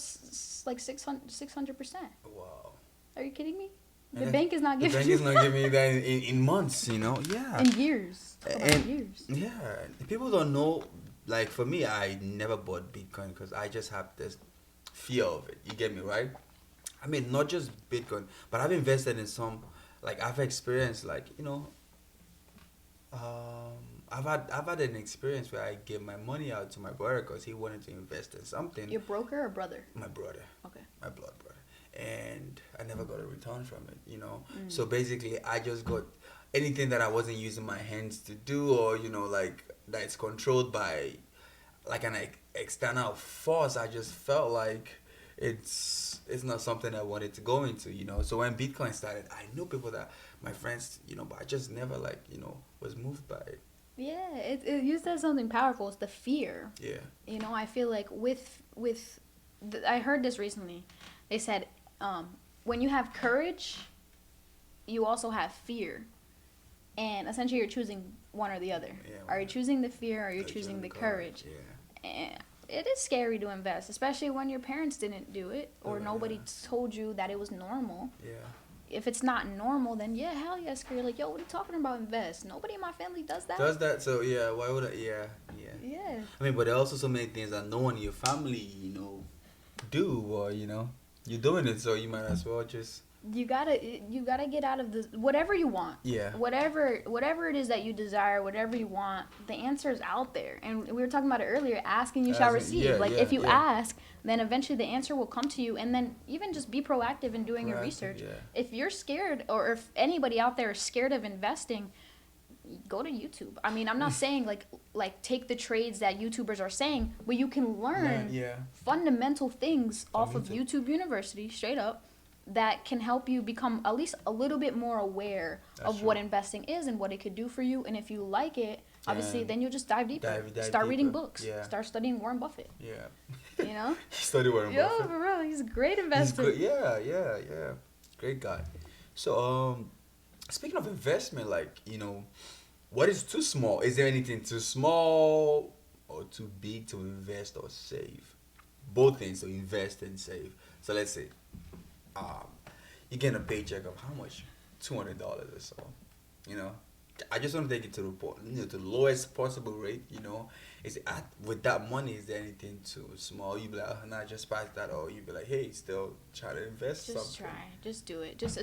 like 600%. Wow. Are you kidding me? And The bank is not the giving bank you is not giving you that in months, you know? Yeah. in years. Talk about And years. yeah, people don't know. Like for me, I never bought Bitcoin because I just have this fear of it. You get me, right? I mean, not just Bitcoin, but I've invested in some. Like I've experienced, like I've had an experience where I gave my money out to my brother because he wanted to invest in something. Your broker or brother? My brother. Okay. My blood brother. And I never got a return from it, you know. So basically, I just got anything that I wasn't using my hands to do, or like that's controlled by like an external force. I just felt like it's not something I wanted to go into, you know. So when Bitcoin started, I knew people that my friends, but I just never was moved by it. Yeah, you said something powerful. It's the fear. Yeah. I feel like I heard this recently. They said, when you have courage, you also have fear. And essentially you're choosing one or the other. Yeah, are you choosing the fear or are you choosing the courage? Yeah. And it is scary to invest, especially when your parents didn't do it or nobody told you that it was normal. Yeah. If it's not normal, then yeah, hell yeah, scary. Like, yo, what are you talking about? Invest. Nobody in my family does that. So yeah, why would I? Yeah. Yeah. I mean, but there are also so many things that no one in your family, do, or you're doing it, so you might as well just. You gotta get out of this. Whatever you want. Yeah. Whatever it is that you desire, whatever you want, the answer is out there. And we were talking about it earlier. Asking, you shall receive. If you ask, then eventually the answer will come to you. And then even just be proactive in doing your research. Yeah. If you're scared, or if anybody out there is scared of investing, go to YouTube. I mean, I'm not saying like take the trades that YouTubers are saying, but you can learn fundamental things off of YouTube University, straight up, that can help you become at least a little bit more aware of what investing is and what it could do for you. And if you like it, obviously, then you'll just dive deeper. Start reading books. Yeah. Start studying Warren Buffett. Yeah. Study Warren Buffett. Yo, for real, he's a great investor. He's good. Yeah. Great guy. So, speaking of investment, what is too small? Is there anything too small or too big to invest or save? Both things, so invest and save. So let's say, you're getting a paycheck of how much? $200 or so. I just want to take it to the lowest possible rate. With that money, is there anything too small? You be like, oh, nah, just pass that, or you be like, hey, still try to invest something. Just try. Just do it. Just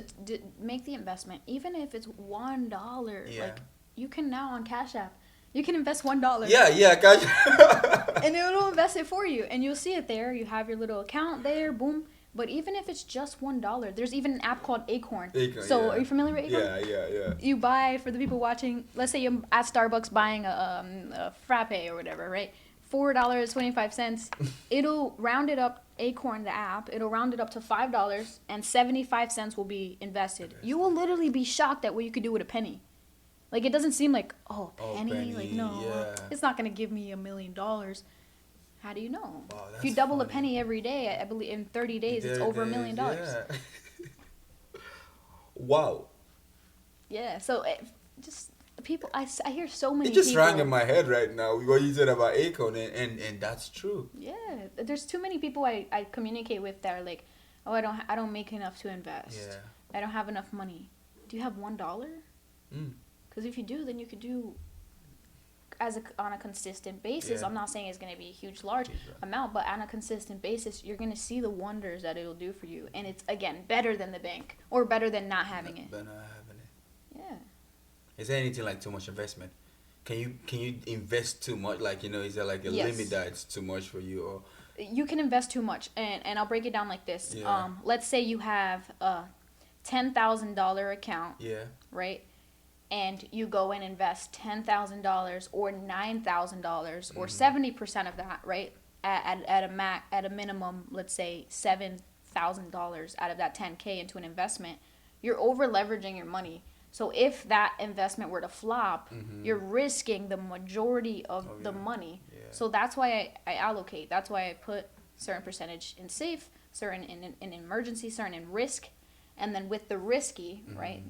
make the investment, even if it's $1. Yeah. Like, you can now on Cash App. You can invest $1. Yeah, Cash App. And it'll invest it for you, and you'll see it there. You have your little account there, boom. But even if it's just $1, there's even an app called Acorn. So are you familiar with Acorn? Yeah. You buy, for the people watching, let's say you're at Starbucks buying a frappe or whatever, right? $4.25. It'll round it up, Acorn, the app, it'll round it up to $5, and 75 cents will be invested. You will literally be shocked at what you could do with a penny. Like, it doesn't seem like, penny. Like, no, it's not going to give me $1 million. How do you know? Wow, if you double a penny every day, I believe in 30 days, it's over $1 million. Yeah. Wow. Yeah, so just people, I hear so many It just people. rang in my head right now, what you said about Acorn, and that's true. Yeah, there's too many people I communicate with that are like, oh, I don't make enough to invest. Yeah. I don't have enough money. Do you have $1? Because if you do, then you could do on a consistent basis. Yeah. I'm not saying it's going to be a large amount, but on a consistent basis, you're going to see the wonders that it'll do for you. And it's, again, better than the bank or better than not having it. Better not having it. Yeah. Is there anything like too much investment? Can you invest too much? Like, you know, is there like a Yes. limit that's too much for you? Or You can invest too much, and I'll break it down like this. Yeah. Let's say you have a $10,000 account, yeah, right? And you go and invest $10,000 or $9,000 or 70% of that, right? At a minimum, let's say $7,000 out of that 10K into an investment, you're over leveraging your money. So if that investment were to flop, you're risking the majority of the money. Yeah. So that's why I allocate. That's why I put certain percentage in safe, certain in emergency, certain in risk. And then with the risky, right,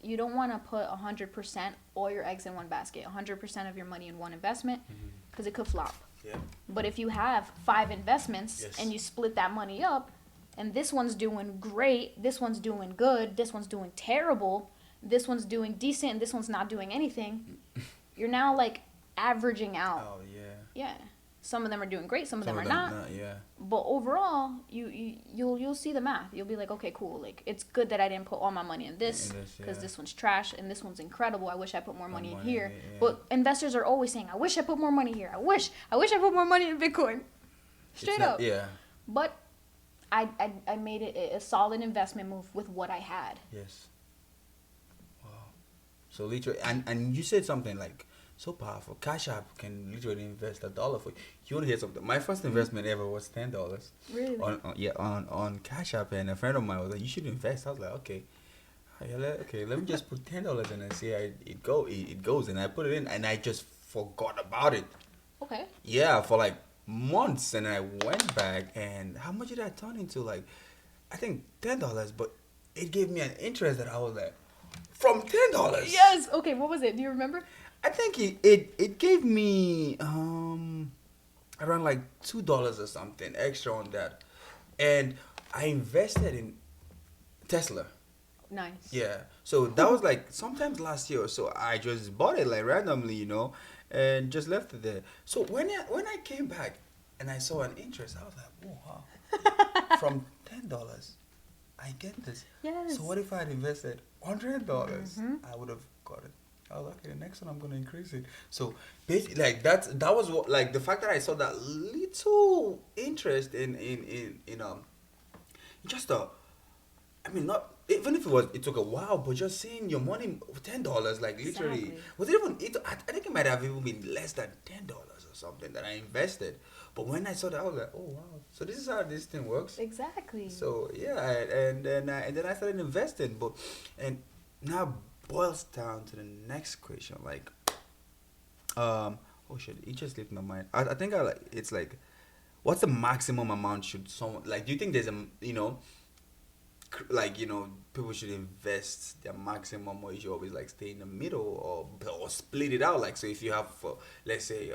you don't want to put 100% all your eggs in one basket, 100% of your money in one investment, because it could flop. yeah, But if you have 5 investments Yes. and you split that money up, and this one's doing great, this one's doing good, this one's doing terrible, this one's doing decent, and this one's not doing anything, you're now like averaging out. oh yeah. Yeah. Some of them are doing great, some of them are not. Yeah. But overall, you'll see the math. You'll be like, okay, cool. Like, it's good that I didn't put all my money in this In this, because yeah. this one's trash and this one's incredible. I wish I put more money in money here. in it, yeah. But investors are always saying, I wish I put more money here. I wish I put more money in Bitcoin. Straight up. Yeah. But I made it a solid investment move with what I had. Yes. Wow. So literally, and you said something like so powerful. Cash App can literally invest $1 for you. You want to hear something? My first investment ever was $10. Really? On Cash App, and a friend of mine was like, "You should invest." I was like, "Okay." Let me just put $10 in and see how it goes, and I put it in, and I just forgot about it. Okay. Yeah, for like months, and I went back, and how much did I turn into? Like, I think $10, but it gave me an interest that I was like, from $10. Yes. Okay. What was it? Do you remember? I think it gave me around like $2 or something extra on that, and I invested in Tesla. Nice. Yeah, so that was like sometimes last year or so. I just bought it like randomly, you know, and just left it there. So when I came back and I saw an interest, I was like, oh wow, from $10, I get this. Yes. So what if I had invested $100? I would have got it. I was like, okay, the next one I'm gonna increase it. So basically, like that was what, like, the fact that I saw that little interest in just I mean, not even if it took a while, but just seeing your money, $10, like literally, Exactly. was it even? I think it might have even been less than $10 or something that I invested. But when I saw that, I was like, oh wow, so this is how this thing works. Exactly. So yeah, and then I started investing, and now boils down to the next question, like, oh shit, it just slipped my mind. I think it's like, what's the maximum amount should someone, like, do you think there's a, you know, like, you know, people should invest their maximum, or you should always like stay in the middle, or split it out? Like, so if you have, let's say,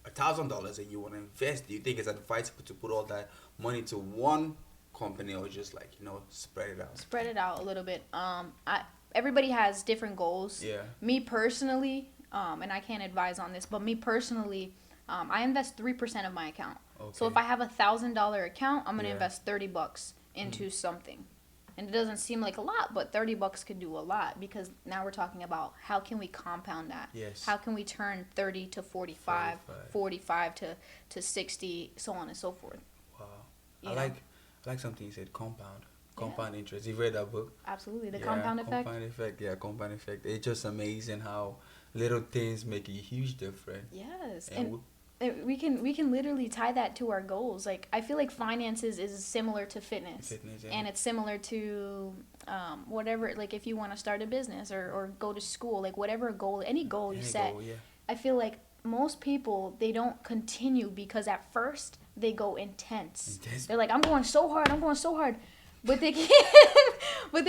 $1,000 and you want to invest, do you think it's advisable to put all that money to one company, or just like, you know, spread it out? Spread it out a little bit. Everybody has different goals. Yeah. Me personally, and I can't advise on this, but me personally, I invest 3% of my account. So Okay. if I have $1,000 account, I'm gonna Yeah. invest $30 into something, and it doesn't seem like a lot, but $30 could do a lot, because now we're talking about how can we compound that? Yes. How can we turn 30 to 45, 45 to 60, so on and so forth. Wow. You I know? like something you said, compound interest. You've read that book? Absolutely, the compound effect. Compound effect. It's just amazing how little things make a huge difference. Yes, And and we can literally tie that to our goals. Like, I feel like finances is similar to fitness, yeah. and it's similar to whatever. Like, if you want to start a business or go to school, like whatever goal, any goal you Any set. goal, yeah. I feel like most people, they don't continue because at first they go intense. They're like, I'm going so hard, but they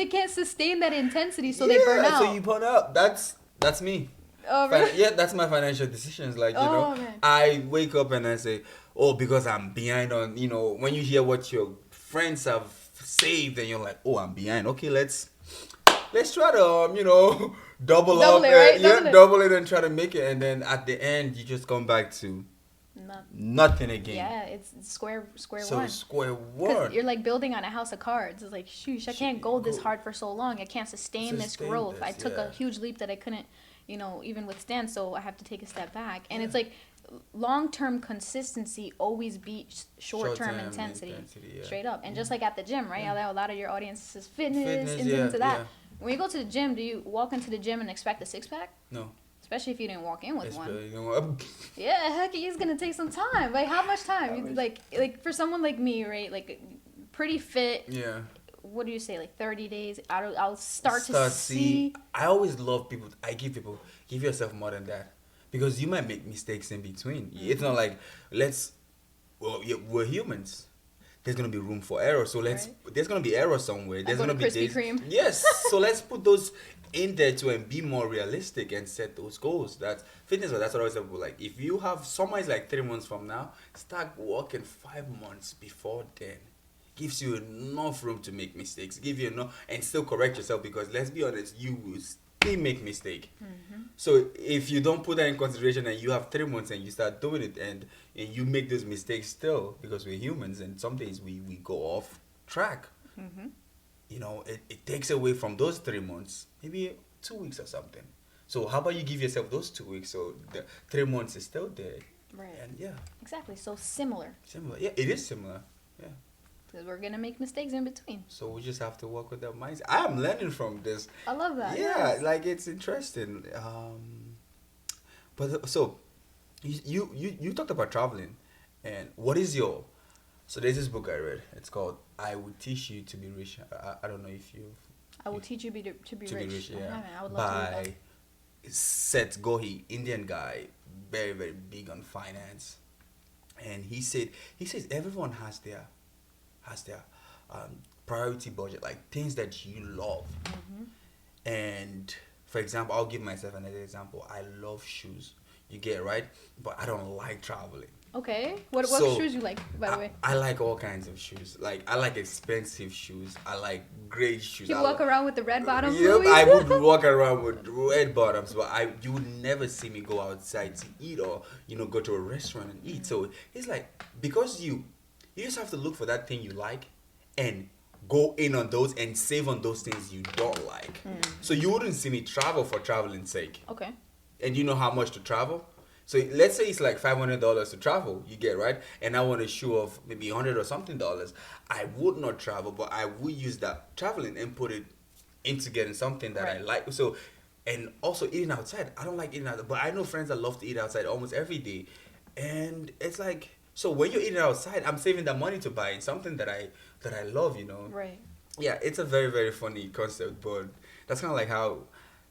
can't sustain that intensity, so they burn out. So you burn out. That's me. Oh, really? Yeah, that's my financial decisions. Like, you know, man. I wake up and I say, oh, because I'm behind on, you know, when you hear what your friends have saved, and you're like, oh, I'm behind. Okay, let's let's try to double up, Double it, right? yeah, double it and try to make it, and then at the end you just come back to nothing again. Yeah, it's square So one. square Because one. you're like building on a house of cards. It's like, shoosh, I can't go this hard for so long. I can't sustain this growth. I took a huge leap that I couldn't, even withstand. So I have to take a step back. And it's like long-term consistency always beats short-term intensity. Straight up. And just like at the gym, right? A lot of your audience is fitness into that. Yeah. When you go to the gym, do you walk into the gym and expect a six-pack? No. Especially if you didn't walk in with one. One. Yeah, heck, it's gonna take some time. Like, how much time? Like for someone like me, right? Like, pretty fit. Yeah. What do you say? Like 30 days. I'll start to see. I always love people. I give yourself more than that, because you might make mistakes in between. Mm-hmm. It's not like we're humans. There's gonna be room for error. So there's gonna be error somewhere. There's gonna be Krispy Kreme. Yes. So let's put those in there too and be more realistic and set those goals. That's fitness. That's what I always say. Like, if you have someone is like 3 months from now, start working 5 months before then. Gives you enough room to make mistakes. Give you enough and still correct yourself, because let's be honest, you will still make mistake. Mm-hmm. So if you don't put that in consideration and you have 3 months and you start doing it and you make those mistakes still, because we're humans and some days we go off track. Mm-hmm. It takes away from those 3 months, maybe 2 weeks or something. So how about you give yourself those 2 weeks so the 3 months is still there? Right. And yeah. Exactly. So similar. Yeah, it is similar. Yeah. Because we're gonna make mistakes in between. So we just have to work with that mindset. I am learning from this. I love that. Yeah, yes. Like, it's interesting. But so you talked about traveling, and what is your... So there's this book I read. It's called "I Will Teach You to Be Rich." I don't know if you've... I Will Teach You to Be Rich. Yeah. I would love to read that. Seth Godin, Indian guy, very, very big on finance, and he says everyone has their priority budget, like things that you love. Mm-hmm. And for example, I'll give myself another example. I love shoes. You get it, right? But I don't like traveling. Okay. What shoes you like, by the way? I like all kinds of shoes. Like, I like expensive shoes. I like great shoes. You walk around with the red bottoms? Yep, I would walk around with red bottoms, but you would never see me go outside to eat or, go to a restaurant and eat. So it's like, because you just have to look for that thing you like and go in on those and save on those things you don't like. Mm. So you wouldn't see me travel for traveling's sake. Okay. And you know how much to travel? So let's say it's like $500 to travel, you get, right? And I want a shoe of maybe $100 or something. I would not travel, but I would use that traveling and put it into getting something that I like. So, and also eating outside. I don't like eating outside, but I know friends that love to eat outside almost every day. And it's like, so when you're eating outside, I'm saving that money to buy something that I love, Right. Yeah, it's a very, very funny concept, but that's kind of like how...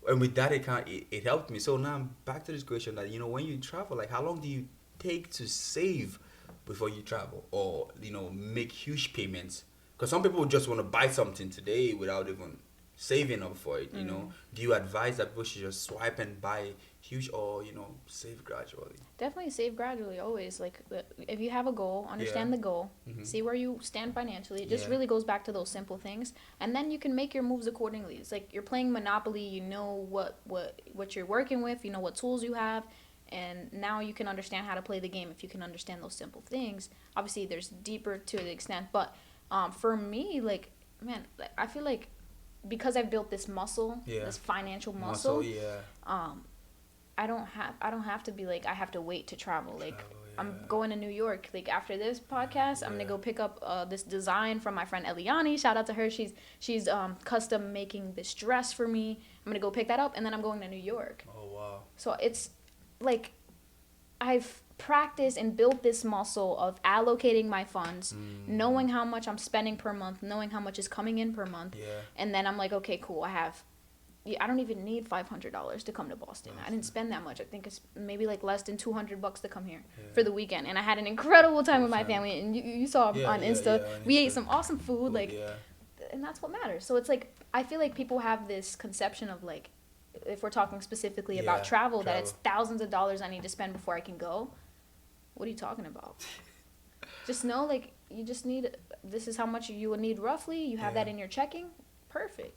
And with that, it helped me. So now I'm back to this question that, when you travel, like, how long do you take to save before you travel, or, make huge payments? Because some people just want to buy something today without even saving up for it, Do you advise that people should just swipe and buy huge, or, save gradually? Definitely save gradually, always. Like, if you have a goal, understand the goal, see where you stand financially. It just really goes back to those simple things, and then you can make your moves accordingly. It's like you're playing Monopoly. You know what you're working with. You know what tools you have, and now you can understand how to play the game if you can understand those simple things. Obviously, there's deeper to the extent, but for me, like, man, I feel like because I've built this muscle, this financial muscle. I don't have to be like, I have to wait to travel. Like, I'm going to New York. Like, after this podcast, I'm gonna go pick up this design from my friend Eliani. Shout out to her. She's custom making this dress for me. I'm gonna go pick that up, and then I'm going to New York. Oh wow! So it's like I've practiced and built this muscle of allocating my funds, knowing how much I'm spending per month, knowing how much is coming in per month, and then I'm like, okay, cool. I don't even need $500 to come to Boston. I didn't spend that much. I think it's maybe like less than $200 to come here for the weekend. And I had an incredible time with my family. And you saw on Insta, we ate some awesome food. And that's what matters. So it's like, I feel like people have this conception of like, if we're talking specifically about travel, that it's thousands of dollars I need to spend before I can go. What are you talking about? Just know, like, you just need, this is how much you would need roughly. You have that in your checking. Perfect.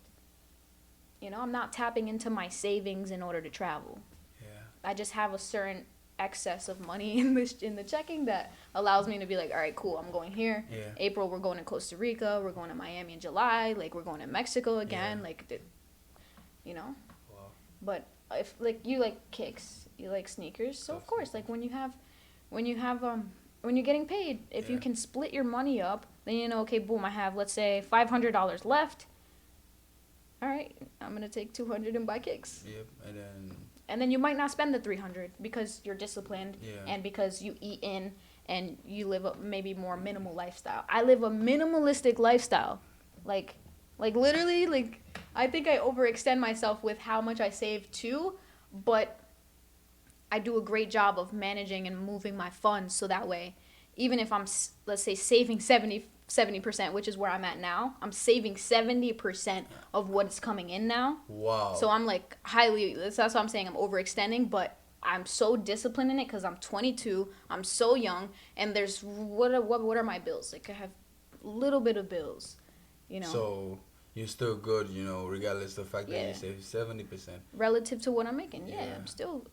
You know, I'm not tapping into my savings in order to travel. Yeah. I just have a certain excess of money in the checking that allows me to be like, all right, cool, I'm going here. Yeah. April, we're going to Costa Rica. We're going to Miami in July. Like, we're going to Mexico again. Yeah. Like, you know. Wow. But if like you like kicks, you like sneakers, so of course, like when you're getting paid, if you can split your money up, then you know, okay, boom, I have, let's say, $500 left. All right, I'm gonna take 200 and buy kicks. Yep, And then you might not spend the 300 because you're disciplined Yeah. and because you eat in and you live a maybe more minimal lifestyle. I live a minimalistic lifestyle, like literally, like I think I overextend myself with how much I save too, but I do a great job of managing and moving my funds so that way, even if I'm, let's say, saving 70%, which is where I'm at now, I'm saving 70% of what's coming in now. Wow. So I'm like that's what I'm saying, I'm overextending, but I'm so disciplined in it because I'm 22, I'm so young, and there's, what are my bills? Like I have a little bit of bills, you know. So you're still good, you know, regardless of the fact that you save 70%. Relative to what I'm making,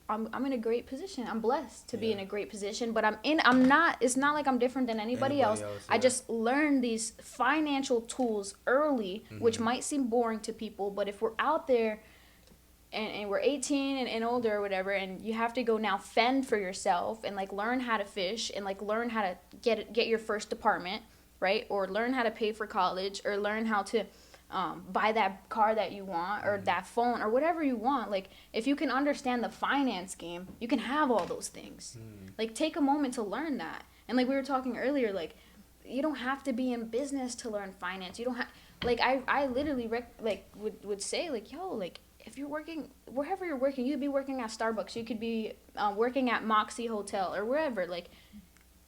I'm in a great position. I'm blessed to be in a great position, but it's not like I'm different than anybody else. I just learned these financial tools early, which might seem boring to people, but if we're out there and we're 18 and older or whatever, and you have to go now fend for yourself and like learn how to fish and like learn how to get your first apartment, right? Or learn how to pay for college, or learn how to buy that car that you want, or that phone, or whatever you want. Like, if you can understand the finance game, you can have all those things. Like, take a moment to learn that. And like we were talking earlier, like, you don't have to be in business to learn finance. You don't have, like, I literally would say, like, yo, like, if you're working wherever you're working, you could be working at Starbucks, you could be working at Moxie Hotel or wherever. Like,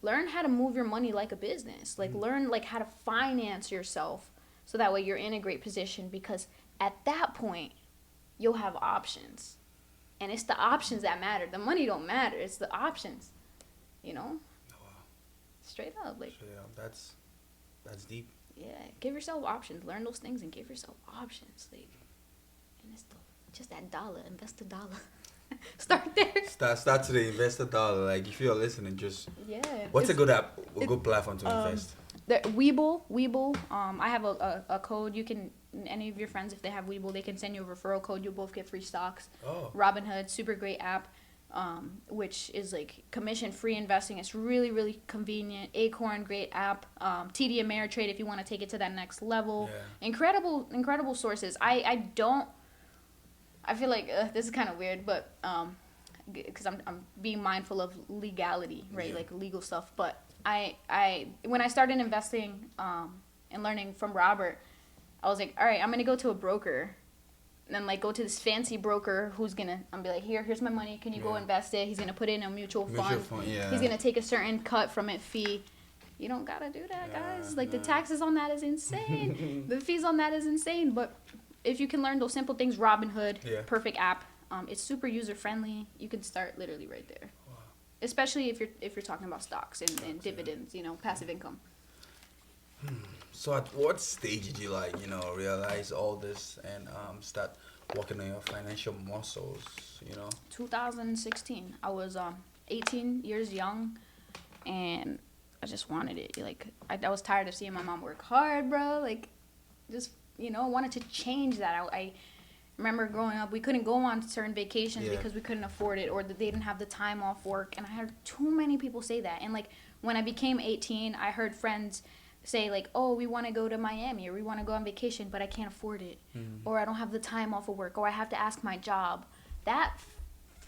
learn how to move your money like a business. Like, learn like how to finance yourself. So that way you're in a great position, because at that point, you'll have options. And it's the options that matter. The money don't matter. It's the options, you know? Wow. Straight up. Like, Straight up. That's deep. yeah, give yourself options. Learn those things and give yourself options. Like, and it's just that dollar. Invest $1. Start there. Start today. Invest $1. Like, if you're listening, just... Yeah. What's a good app, a good platform to invest? The Webull. I have a code. You can, any of your friends, if they have Webull, they can send you a referral code. You'll both get free stocks. Oh. Robinhood, super great app, which is like commission-free investing. It's really, really convenient. Acorn, great app. TD Ameritrade, if you want to take it to that next level. Yeah. Incredible sources. I feel like this is kind of weird, but because I'm being mindful of legality, right? Like legal stuff, but. When I started investing and learning from Robert, I was like, all right, I'm going to go to a broker, and then like go to this fancy broker who's going to, I'm be like, here's my money. Can you go invest it? He's going to put it in a mutual fund. He's going to take a certain cut from it fee. You don't got to do that, guys. Like the taxes on that is insane. The fees on that is insane. But if you can learn those simple things, Robinhood, perfect app. It's super user friendly. You can start literally right there. Especially if you're talking about stocks and dividends, you know, passive income. So at what stage did you realize all this and start working on your financial muscles, you know? 2016. I was 18 years young, and I just wanted it. Like, I was tired of seeing my mom work hard, bro. Like, just, you know, I wanted to change that. I remember growing up, we couldn't go on certain vacations because we couldn't afford it, or that they didn't have the time off work. And I heard too many people say that. And like when I became 18, I heard friends say like, oh, we want to go to Miami, or we want to go on vacation, but I can't afford it, or I don't have the time off of work, or I have to ask my job. That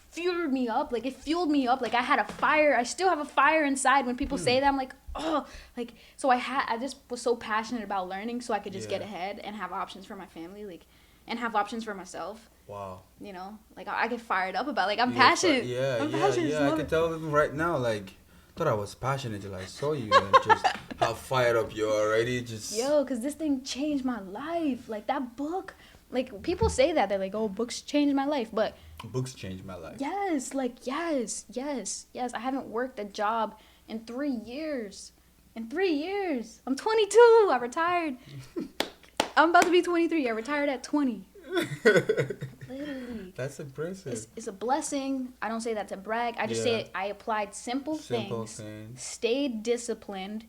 fueled me up. Like, it fueled me up. Like, I had a fire. I still have a fire inside when people say that. I'm like, oh, like, so I just was so passionate about learning so I could just get ahead and have options for my family. Like, and have options for myself. Wow. You know, like I get fired up about, like, I'm passionate. I'm passionate. I can tell them right now, like, thought I was passionate till I saw you and just how fired up you are already. Just because this thing changed my life. Like, that book, like, people say that, they're like, oh, books changed my life, but books changed my life. Yes, like, yes. I haven't worked a job in 3 years. I'm 22. I retired. I'm about to be 23. I retired at 20. Literally. That's impressive. It's a blessing. I don't say that to brag. I just say I applied simple things, stayed disciplined,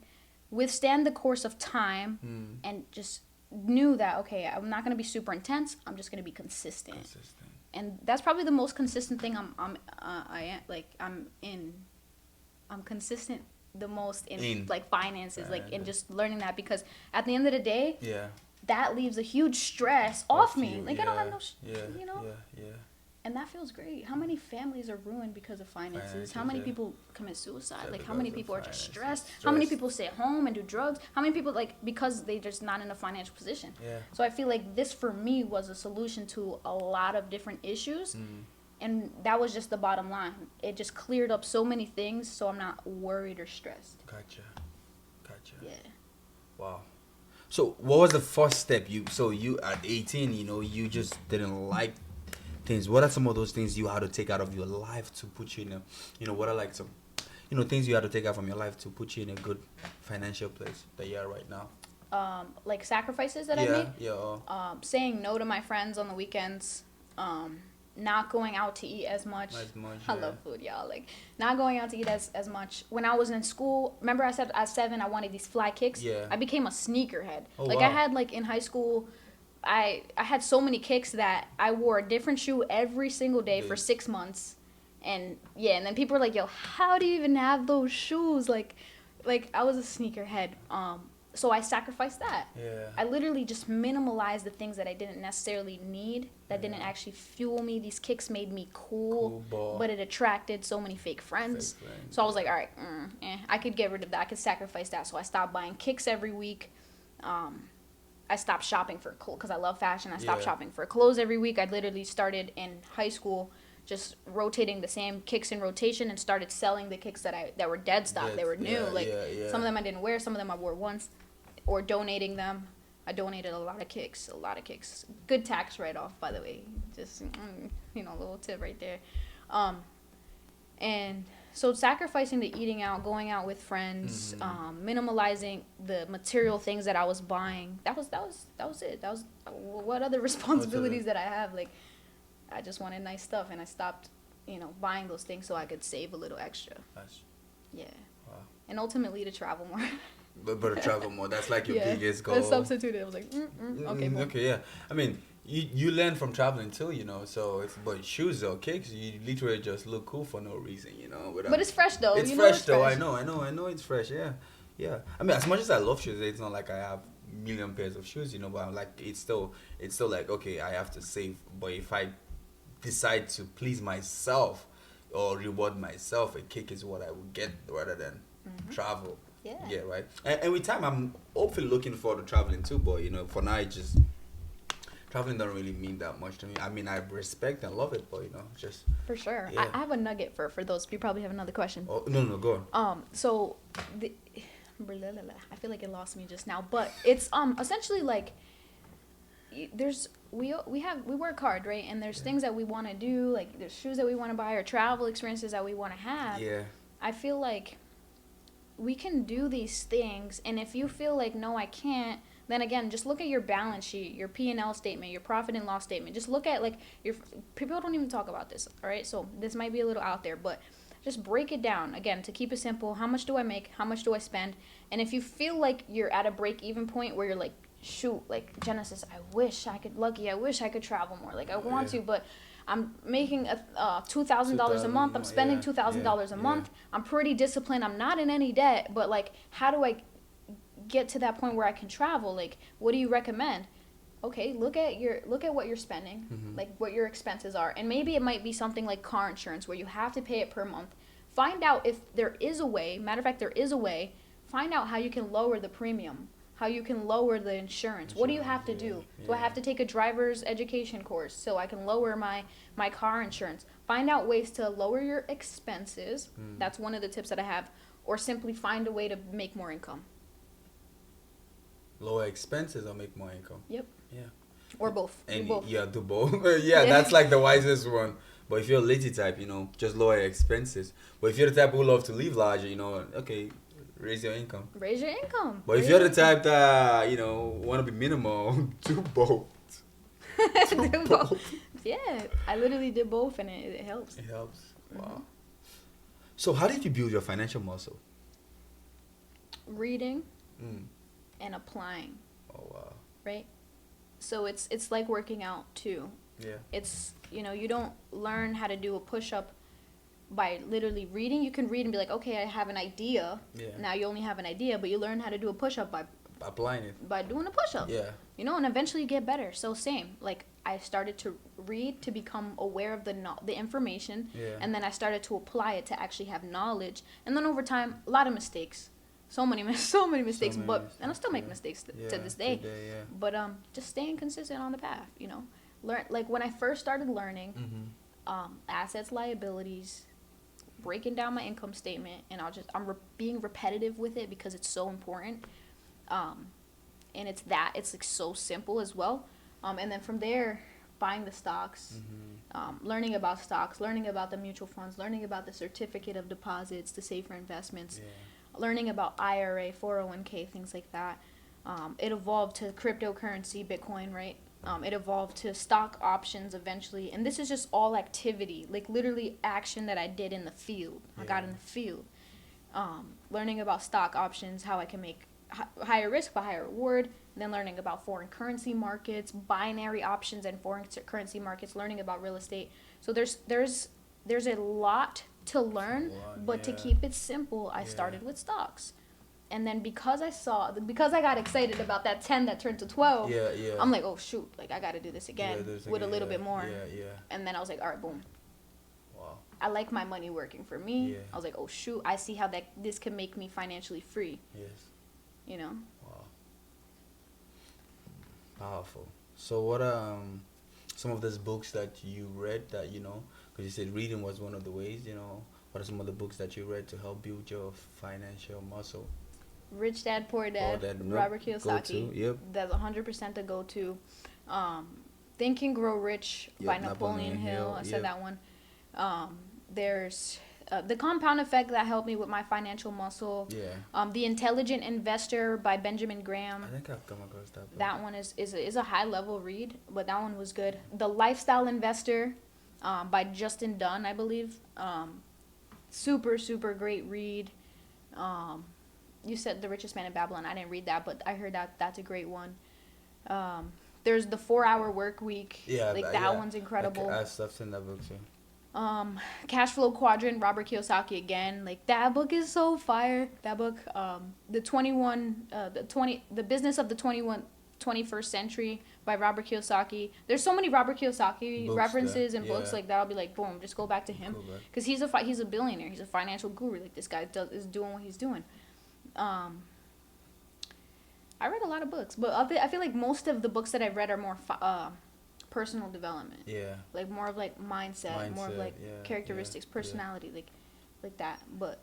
withstand the course of time, and just knew that, okay, I'm not going to be super intense. I'm just going to be consistent. And that's probably the most consistent thing I'm consistent the most in like finances, like in just learning that, because at the end of the day, that leaves a huge stress off me. Like I don't have no, you know. And that feels great. How many families are ruined because of finances? How many people commit suicide? Like, how many people are just stressed? How many people stay at home and do drugs? How many people, like, because they're just not in a financial position? So I feel like this, for me, was a solution to a lot of different issues. And that was just the bottom line. It just cleared up so many things, so I'm not worried or stressed. Gotcha. Yeah. Wow. So what was the first step? You at 18, you just didn't like things. What are some of those things you had to take out of your life to put you in a, what are like some, things you had to take out from your life to put you in a good financial place that you are right now? Like sacrifices that I made? Yeah. Saying no to my friends on the weekends. Not going out to eat as much. I love food, y'all. Like, not going out to eat as much. When I was in school, remember I said at 7 I wanted these fly kicks? Yeah. I became a sneakerhead. Oh, like, wow. I had, like, in high school, I had so many kicks that I wore a different shoe every single day for 6 months. And, yeah, and then people were like, yo, how do you even have those shoes? Like I was a sneakerhead. So I sacrificed that. Yeah. I literally just minimalized the things that I didn't necessarily need, that didn't actually fuel me. These kicks made me cool, but it attracted so many fake friends. So I was like, all right, I could get rid of that. I could sacrifice that. So I stopped buying kicks every week. I stopped shopping for clothes because I love fashion. I stopped shopping for clothes every week. I literally started in high school just rotating the same kicks in rotation and started selling the kicks that were dead stock. They were new. Some of them I didn't wear. Some of them I wore once. Or donating them. I donated a lot of kicks. Good tax write-off, by the way. Just, a little tip right there. And so sacrificing the eating out, going out with friends, minimalizing the material things that I was buying. That was it. That was what other responsibilities that I have. Like, I just wanted nice stuff, and I stopped, buying those things so I could save a little extra. Nice. Yeah. Wow. And ultimately to travel more. But to travel more, that's like your biggest goal. I substituted. I was like, okay. Okay, yeah. I mean, you learn from traveling too, So but shoes or kicks, you literally just look cool for no reason, But it's fresh though. It's fresh though. I know it's fresh. Yeah. I mean, as much as I love shoes, it's not like I have a million pairs of shoes, But I'm like, it's still like, okay, I have to save. But if I decide to please myself or reward myself, a kick is what I would get rather than travel. Yeah, right. And with time, I'm hopefully looking forward to traveling too. But for now, traveling doesn't really mean that much to me. I mean, I respect and love it, but just for sure. Yeah. I have a nugget for those. You probably have another question. Oh no, go on. So, I feel like it lost me just now, but it's essentially like we work hard, right? And there's things that we want to do, like there's shoes that we want to buy or travel experiences that we want to have. Yeah. I feel like we can do these things, and if you feel like, no, I can't, then again, just look at your balance sheet, your P&L statement, your profit and loss statement. Just look at, like, people don't even talk about this, all right? So this might be a little out there, but just break it down. Again, to keep it simple, how much do I make? How much do I spend? And if you feel like you're at a break-even point where you're like, shoot, like, Genesis, I wish I could travel more. Like, I want to, but I'm making $2,000 a month. I'm spending $2,000 a month. I'm pretty disciplined. I'm not in any debt. But, like, how do I get to that point where I can travel? Like, what do you recommend? Okay, look at what you're spending, like what your expenses are. And maybe it might be something like car insurance where you have to pay it per month. Find out if there is a way. Matter of fact, there is a way. Find out how you can lower the premium. How you can lower the insurance. What do you have to do? Do I have to take a driver's education course so I can lower my car insurance? Find out ways to lower your expenses. That's one of the tips that I have. Or simply find a way to make more income. Lower expenses or make more income? Yep. Yeah. Or both. And do both. Yeah, do both. yeah, that's like the wisest one. But if you're a lazy type, just lower your expenses. But if you're the type who love to live larger, okay, raise your income. Raise your income. But if you're the type that, want to be minimal, do both. Do both. Yeah, I literally did both, and it helps. It helps. Wow. So how did you build your financial muscle? Reading and applying. Oh wow. Right? So it's like working out too. Yeah. It's, you don't learn how to do a push-up by literally reading. You can read and be like, okay, I have an idea. Yeah. Now you only have an idea, but you learn how to do a push-up by Applying it. by doing a push-up. Yeah. And eventually you get better. So same, like I started to read to become aware of the information, Yeah. and then I started to apply it to actually have knowledge. And then over time, a lot of mistakes, so many mistakes, and I still make mistakes to this day. Today, yeah. But just staying consistent on the path, learn, like when I first started learning assets, liabilities, breaking down my income statement, and being repetitive with it because it's so important. And it's like so simple as well. And then from there, buying the stocks, learning about stocks, learning about the mutual funds, learning about the certificate of deposits, the safer investments, learning about IRA, 401k, things like that. It evolved to cryptocurrency, Bitcoin, right? It evolved to stock options eventually. And this is just all activity, like literally action that I did in the field. I got in the field. Learning about stock options, how I can make higher risk but higher reward, and then learning about foreign currency markets, binary options and foreign currency markets, learning about real estate. So there's a lot to learn, but to keep it simple, I started with stocks. And then because I got excited about that 10 that turned to 12, I'm like, oh shoot, like I got to do this again with a little bit more. And then I was like, all right, boom. Wow. I like my money working for me. Yeah. I was like, oh shoot, I see how this can make me financially free. Yes. Wow. Powerful. So what some of those books that you read that because you said reading was one of the ways, what are some of the books that you read to help build your financial muscle? Rich Dad Poor Dad, Robert Kiyosaki. Yep. That's 100% the go-to. Think and Grow Rich by Napoleon Hill. I said that one. There's The Compound Effect that helped me with my financial muscle. Yeah. The Intelligent Investor by Benjamin Graham. I think I've come across that book. That one is a high-level read, but that one was good. The Lifestyle Investor by Justin Dunn, I believe. Super, super great read. You said The Richest Man in Babylon. I didn't read that, but I heard that's a great one. There's The 4-Hour Work Week. Yeah, that one's incredible. I've seen that book too. Cash Flow Quadrant, Robert Kiyosaki again. Like that book is so fire. That book, The Business of the 21st Century by Robert Kiyosaki. There's so many Robert Kiyosaki books references and books like that. I'll be like, boom, just go back to him because he's a billionaire. He's a financial guru. Like this guy is doing what he's doing. I read a lot of books, but I feel like most of the books that I've read are more personal development. Yeah. Like more of like mindset more of like characteristics, personality, like that. But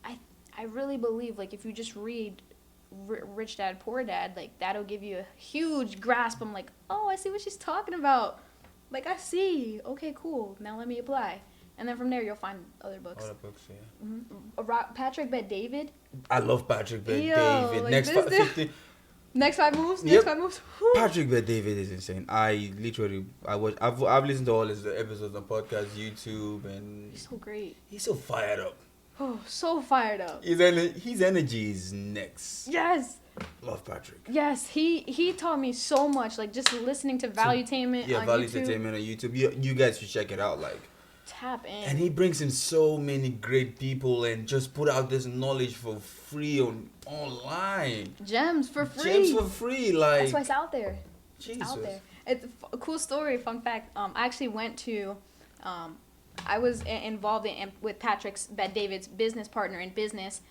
I really believe like if you just read Rich Dad Poor Dad, like that'll give you a huge grasp. I'm like, oh, I see what she's talking about. Like I see. Okay, cool. Now let me apply. And then from there you'll find other books. Patrick Bet-David. I love Patrick Bet-David. Like Next five moves. Whew. Patrick Bet-David is insane. I've listened to all his episodes on podcast, YouTube, and he's so great. He's so fired up. Oh, so fired up. His energy is next. Yes. Love Patrick. Yes, he taught me so much. Like just listening to Valuetainment on Valuetainment on YouTube. You guys should check it out. Like tap in. And he brings in so many great people and just put out this knowledge for free online. Gems for free. Like that's why it's out there. Jesus. It's out there. It's a cool story. Fun fact. I actually went to. I was involved with Patrick's Bet-David's business partner in business.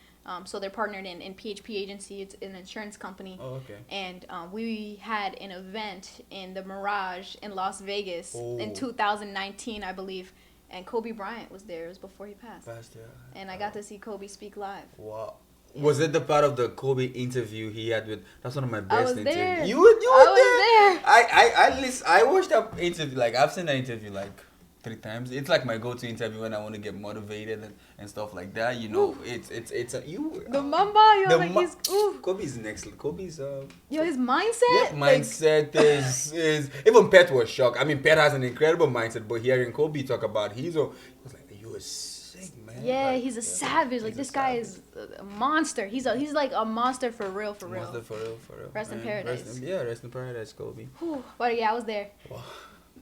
So they're partnered in PHP Agency. It's an insurance company. Oh, okay. And we had an event in the Mirage in Las Vegas in 2019, I believe. And Kobe Bryant was there. It was before he passed. And I got to see Kobe speak live. Wow. Was it the part of the Kobe interview he had with? That's one of my best interviews. There. You were there. I was there. I watched that interview. Like I've seen that interview like 3 times. It's like my go-to interview when I want to get motivated and stuff like that. You know, it's a you. The Mamba, yo, like he's Kobe's next. Kobe's yo, his mindset. Yeah, mindset is even Pet was shocked. I mean, Pet has an incredible mindset, but hearing Kobe talk about he was like, you were sick, man. Yeah, like, he's a savage. Like this guy is a monster. He's like a monster for real. Monster for real. Rest in paradise. Rest in paradise, Kobe. Whew. But yeah, I was there. Wow.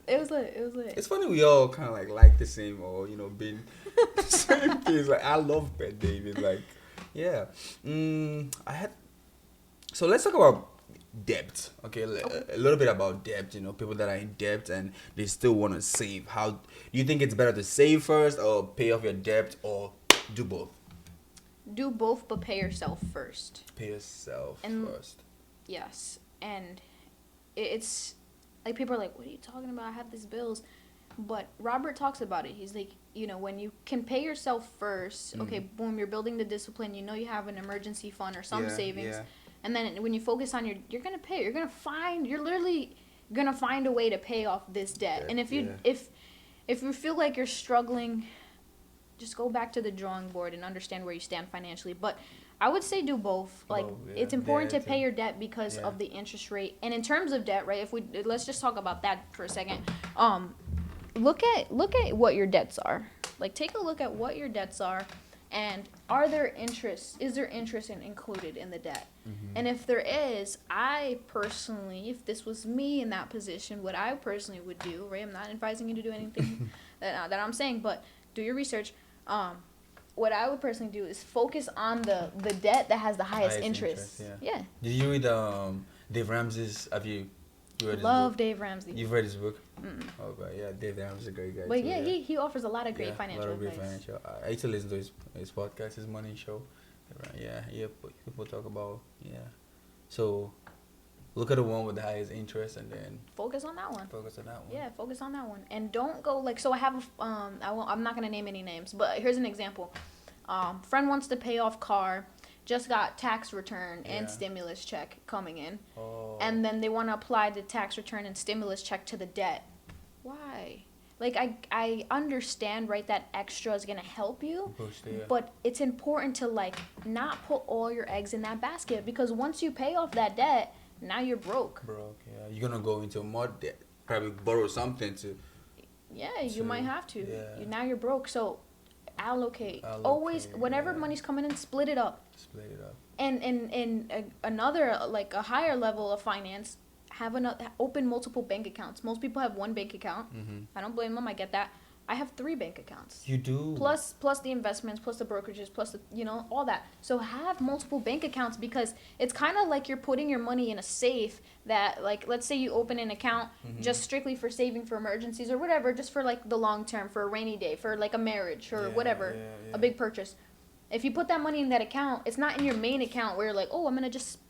It was lit. It's funny we all kind of like the same, or been same things. Like I love Pet David. Like, yeah. So let's talk about debt. Okay, a little bit about debt. People that are in debt and they still want to save. How do you think it's better to save first, or pay off your debt, or do both? Do both, but pay yourself first. Pay yourself first. Yes, and it's like people are like, "What are you talking about? I have these bills," but Robert talks about it. He's like, when you can pay yourself first, okay, boom, you're building the discipline. You have an emergency fund or some savings, and then when you focus on you're gonna pay. You're literally gonna find a way to pay off this debt. And if you feel like you're struggling, just go back to the drawing board and understand where you stand financially. But I would say do both. Like it's important to pay your debt because of the interest rate. And in terms of debt, right? Let's just talk about that for a second. Look at what your debts are. Like take a look at what your debts are, and is there interest included in the debt? And if there is, I personally, if this was me in that position, what I personally would do, right? I'm not advising you to do anything that I'm saying, but do your research. What I would personally do is focus on the debt that has the highest interest. Yeah. Did you read Dave Ramsey's? Have you read his Love book? Dave Ramsey. You've read his book? Okay, yeah, Dave Ramsey's a great guy. But too, yeah, he offers a lot of great financial advice. I used to listen to his podcast, his morning show. Yeah, people talk about, So, look at the one with the highest interest and then focus on that one. Yeah, focus on that one. And don't go so I have I'm not going to name any names, but here's an example. Friend wants to pay off car, just got tax return and stimulus check coming in. Oh. And then they want to apply the tax return and stimulus check to the debt. Why? Like I understand, right, that extra is going to help you, but it's important to not put all your eggs in that basket, because once you pay off that debt, now you're broke. Yeah. You're gonna go into more debt. Probably borrow something to. Yeah, you might have to. Yeah. Now you're broke, so allocate. Always, whenever money's coming in, split it up. And another a higher level of finance, open multiple bank accounts. Most people have one bank account. I don't blame them. I get that. I have 3 bank accounts. You do? Plus the investments, plus the brokerages, plus the, all that. So have multiple bank accounts, because it's kind of like you're putting your money in a safe that, let's say you open an account just strictly for saving for emergencies or whatever, just for the long term, for a rainy day, for a marriage or whatever, a big purchase. If you put that money in that account, it's not in your main account where you're like, oh, I'm going to just...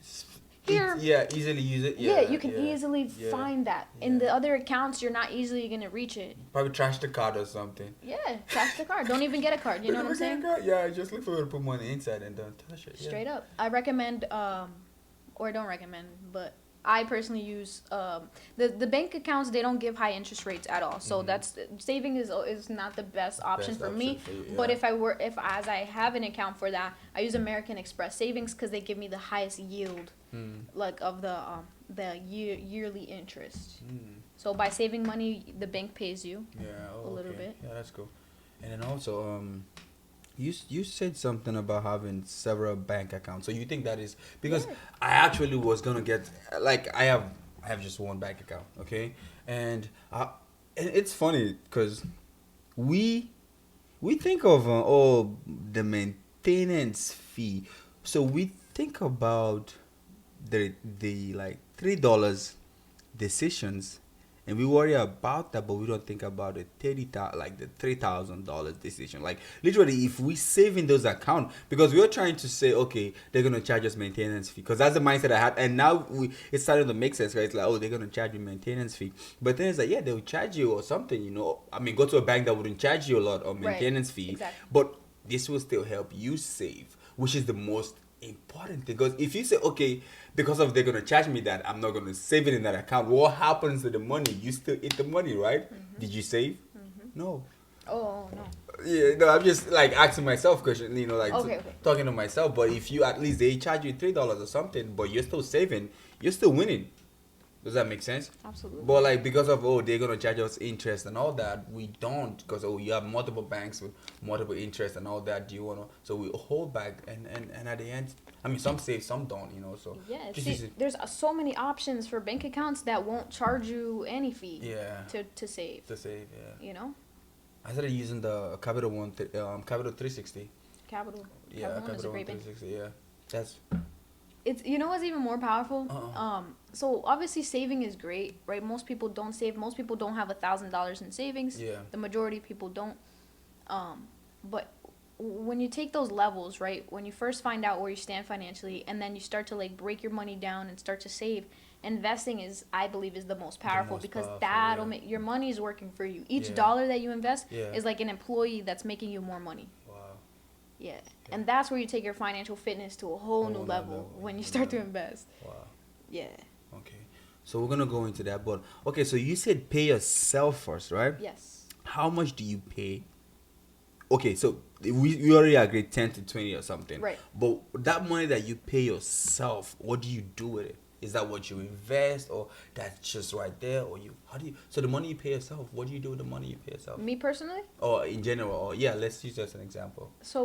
Here. Easily use it. You can easily find that. In the other accounts, you're not easily going to reach it. Probably trash the card or something. Yeah, trash the card. Don't even get a card. You know what I'm saying? Yeah, just look for where to put money inside and don't touch it. Straight up. I recommend, or don't recommend, but I personally use the bank accounts. They don't give high interest rates at all. So that's saving is not the best option for me. But if as I have an account for that, I use American Express Savings, because they give me the highest yield. Of the yearly interest. So by saving money, the bank pays you a little bit. Yeah, that's cool. And then also, you said something about having several bank accounts. So you think that is because I actually was gonna get I have just one bank account, okay? And it's funny because we think of the maintenance fee. So we think about the $3 decisions, and we worry about that, but we don't think about the $3,000 decision. Literally, if we save in those accounts, because we are trying to say, okay, they're gonna charge us maintenance fee, because that's the mindset I had, and now it's starting to make sense. Right? It's they're gonna charge you maintenance fee, but then it's they will charge you or something. I mean, go to a bank that wouldn't charge you a lot on maintenance fee, but this will still help you save, which is the most important thing. Because if you say, okay, because they're gonna charge me that, I'm not gonna save it in that account, what happens to the money? You still eat the money, right? Did you save? No. Oh no. Yeah, no, I'm just like asking myself question, like Okay. talking to myself. But if you at least they charge you $3 or something, but you're still saving, you're still winning. Does that make sense? Absolutely. But like because of they're gonna charge us interest and all that, we don't because you have multiple banks with multiple interest and all that. Do you wanna? So we hold back and at the end, I mean some save, some don't. So Yeah. just See, there's so many options for bank accounts that won't charge you any fee. yeah To save. to save I started using the Capital Capital 360. Capital. Yeah, Capital One is a Capital great bank. 360. Yeah, that's It's what's even more powerful. Uh-uh. So obviously saving is great, right? Most people don't save. Most people don't have $1,000 in savings. yeah. The majority of people don't. But when you take those levels, right? When you first find out where you stand financially, and then you start to like break your money down and start to save, investing I believe, is the most powerful because that'll make your money is working for you. Each dollar that you invest is like an employee that's making you more money. Wow. Yeah. And that's where you take your financial fitness to a whole new level when you start to invest. Wow. Yeah. Okay. So we're gonna go into that, but okay. So you said pay yourself first, right? Yes. How much do you pay? Okay, so we already agreed 10 to 20 or something. Right. But that money that you pay yourself, what do you do with it? Is that what you invest, or that's just right there, or so the money you pay yourself, what do you do with the money you pay yourself? Me personally? Or in general, or yeah, let's use that as an example. So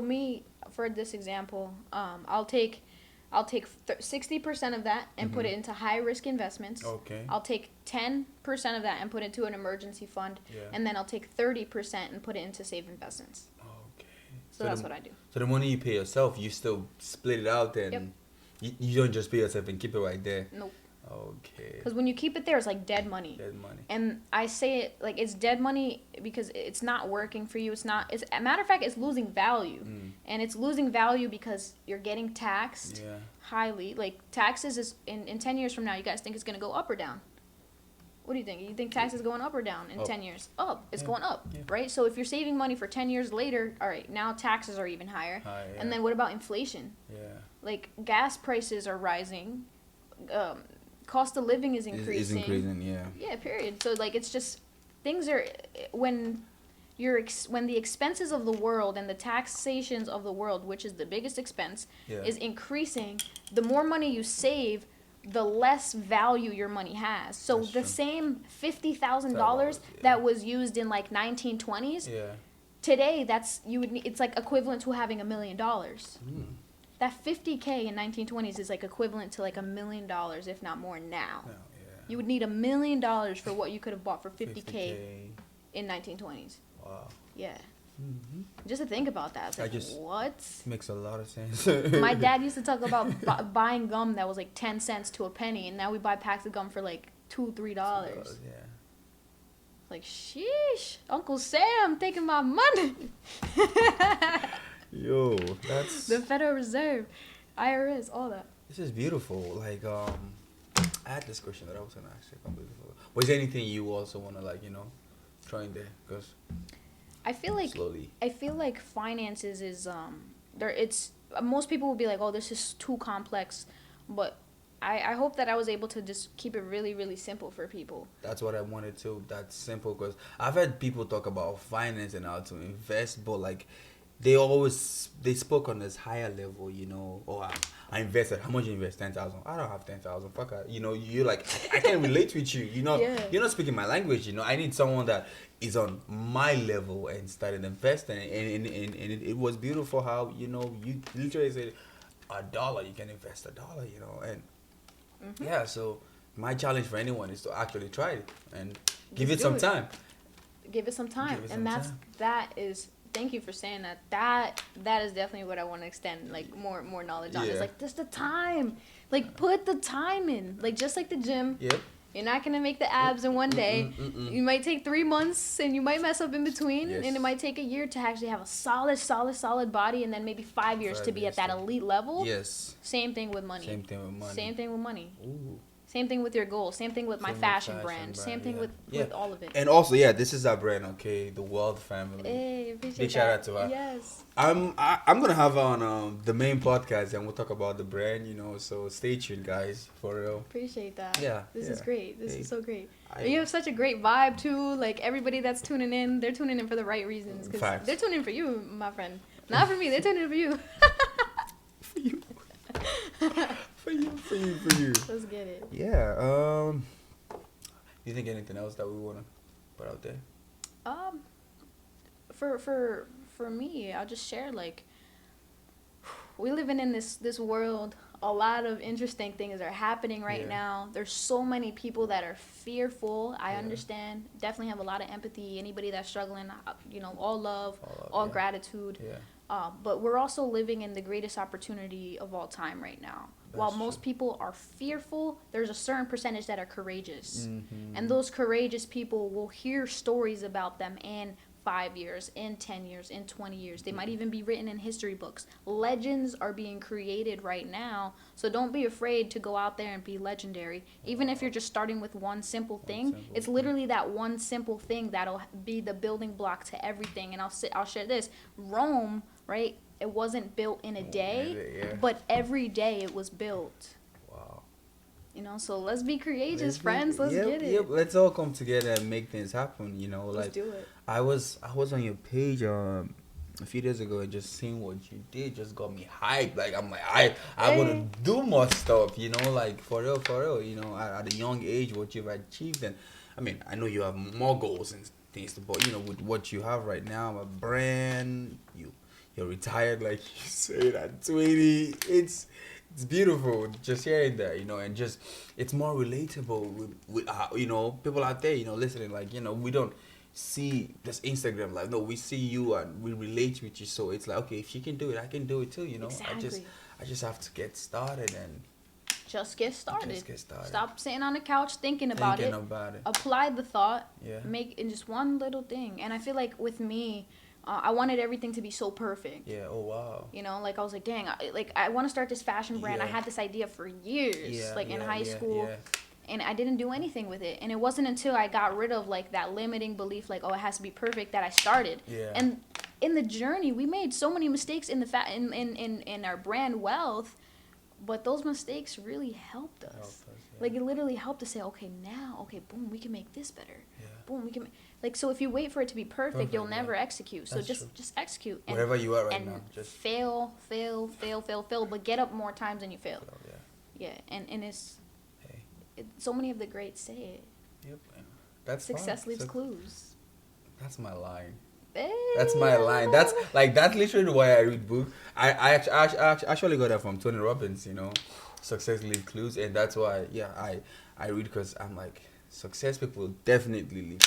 for this example, I'll take 60% of that and put it into high risk investments. Okay. I'll take 10% of that and put it into an emergency fund. Yeah. And then I'll take 30% and put it into safe investments. Okay. So that's what I do. So the money you pay yourself, you still split it out and Yep. you don't just pay yourself and keep it right there. Nope. Okay. Because when you keep it there, it's like dead money. Dead money. And I say it like it's dead money because it's not working for you. It's a matter of fact, it's losing value. And it's losing value because you're getting taxed highly. Like taxes is in 10 years from now, you guys think it's going to go up or down? What do you think? You think taxes going up or down in 10 years? Up. It's going up, right? So if you're saving money for 10 years later, all right, now taxes are even higher. And then what about inflation? Yeah. Like gas prices are rising. Cost of living is increasing. It's increasing, yeah. Yeah, period. So like it's just things are when the expenses of the world and the taxations of the world, which is the biggest expense, is increasing, the more money you save, the less value your money has. So That's the true. same $50,000 that was used in like 1920s, today it's like equivalent to having $1 million. That 50K in 1920s is like equivalent to like $1 million, if not more now. No, You would need $1 million for what you could have bought for 50K in 1920s. Wow. Yeah. Just to think about that. It's like, what? Makes a lot of sense. My dad used to talk about buying gum that was like 10 cents to a penny, and now we buy packs of gum for like $2-3. Yeah. Like, sheesh, Uncle Sam taking my money. Yo, that's The Federal Reserve, IRS, all that. this is beautiful. Like I had this question that I was gonna ask you completely forgot. Was there anything you also wanna try in there? Because I feel like finances is most people will be like, oh, this is too complex, but I hope that I was able to just keep it really, really simple for people. that's what I wanted to. That's simple. Because I've heard people talk about finance and how to invest, but like they spoke on this higher level, Oh, I invested. How much you invest? 10,000. I don't have 10,000. Fuck. You're like I can't relate with you. You're not speaking my language. I need someone that is on my level and started investing. And it was beautiful how you literally said $1 you can invest $1. And yeah. So my challenge for anyone is to actually try it and give it some time. Give it some time, that is. Thank you for saying that. That is definitely what I want to extend, like more knowledge on. It's like just the time, like put the time in, like just like the gym. Yep. You're not gonna make the abs in one day. You might take 3 months, and you might mess up in between, and it might take a year to actually have a solid body, and then maybe 5 years to be at that elite level. Yes. Same thing with money. Same thing with money. Same thing with money. Ooh. Same thing with your goals. Same thing with my Same with fashion brand. Same thing yeah. with all of it. And also, yeah, this is our brand, okay? The World Family. Hey, appreciate Big that. shout out to her. Yes. I'm gonna have her on the main podcast, and we'll talk about the brand, you know. So stay tuned, guys, for real. Appreciate that. Yeah, This yeah. is great. This Hey, is so great. I- You have such a great vibe too. Like everybody that's tuning in, they're tuning in for the right reasons. Because Facts. they're tuning in for you, my friend. Not for me. They're tuning in for you. For you. for you. Let's get it. Yeah. You think anything else that we wanna put out there? For me, I'll just share like we living in this world. A lot of interesting things are happening right Yeah. now. There's so many people that are fearful. I Yeah. understand. Definitely have a lot of empathy. Anybody that's struggling, all love, All all yeah. gratitude. Yeah. But we're also living in the greatest opportunity of all time right now. While That's most true. people are fearful, there's a certain percentage that are courageous. Mm-hmm. And those courageous people will hear stories about them in 5 years, in 10 years, in 20 years. They might even be written in history books. Legends are being created right now. So don't be afraid to go out there and be legendary. Even if you're just starting with one simple thing, simple it's thing. literally that one simple thing that'll be the building block to everything. And I'll share this. Rome, right? It wasn't built in a day, Yeah. but every day it was built. Wow. So let's be courageous, friends. Let's get it. Yep. Let's all come together and make things happen. Let's Like do it. I was on your page a few days ago, and just seeing what you did just got me hyped. Like I'm like I want to do more stuff. Like for real. At a young age, what you've achieved, and I mean I know you have more goals and things, but with what you have right now, a brand, you're retired, like you said, at 20. It's beautiful just hearing that, and just it's more relatable with people out there, listening. Like we don't see this Instagram life. No, we see you and we relate with you. So it's like, okay, if she can do it, I can do it too. Exactly. I just have to get started and Just get started. Just get started. Stop sitting on the couch thinking about it. about it. Apply the thought. Yeah. Make in just one little thing. And I feel like with me, I wanted everything to be so perfect. Yeah. Oh wow. I was like, dang, I want to start this fashion brand. I Yeah. had this idea for years, in high school. Yeah. And I didn't do anything with it. And it wasn't until I got rid of like that limiting belief, like, oh, it has to be perfect, that I started. Yeah. And in the journey, we made so many mistakes in in our brand wealth, but those mistakes really helped us. Yeah. Like it literally helped us say, okay, boom, we can make this better. Yeah. Boom, we can so if you wait for it to be perfect, you'll Perfect, never yeah. execute. So That's just true. just execute. And, Wherever you are right and now, just fail, but get up more times than you fail. yeah. Yeah, and it's Hey. so many of the greats say it. Yep. That's Success fine. leaves So- clues. That's my line. Hey, That's my line. That's literally why I read books. I actually got that from Tony Robbins. Success leaves clues, and that's why I read, because I'm like, success people definitely leave.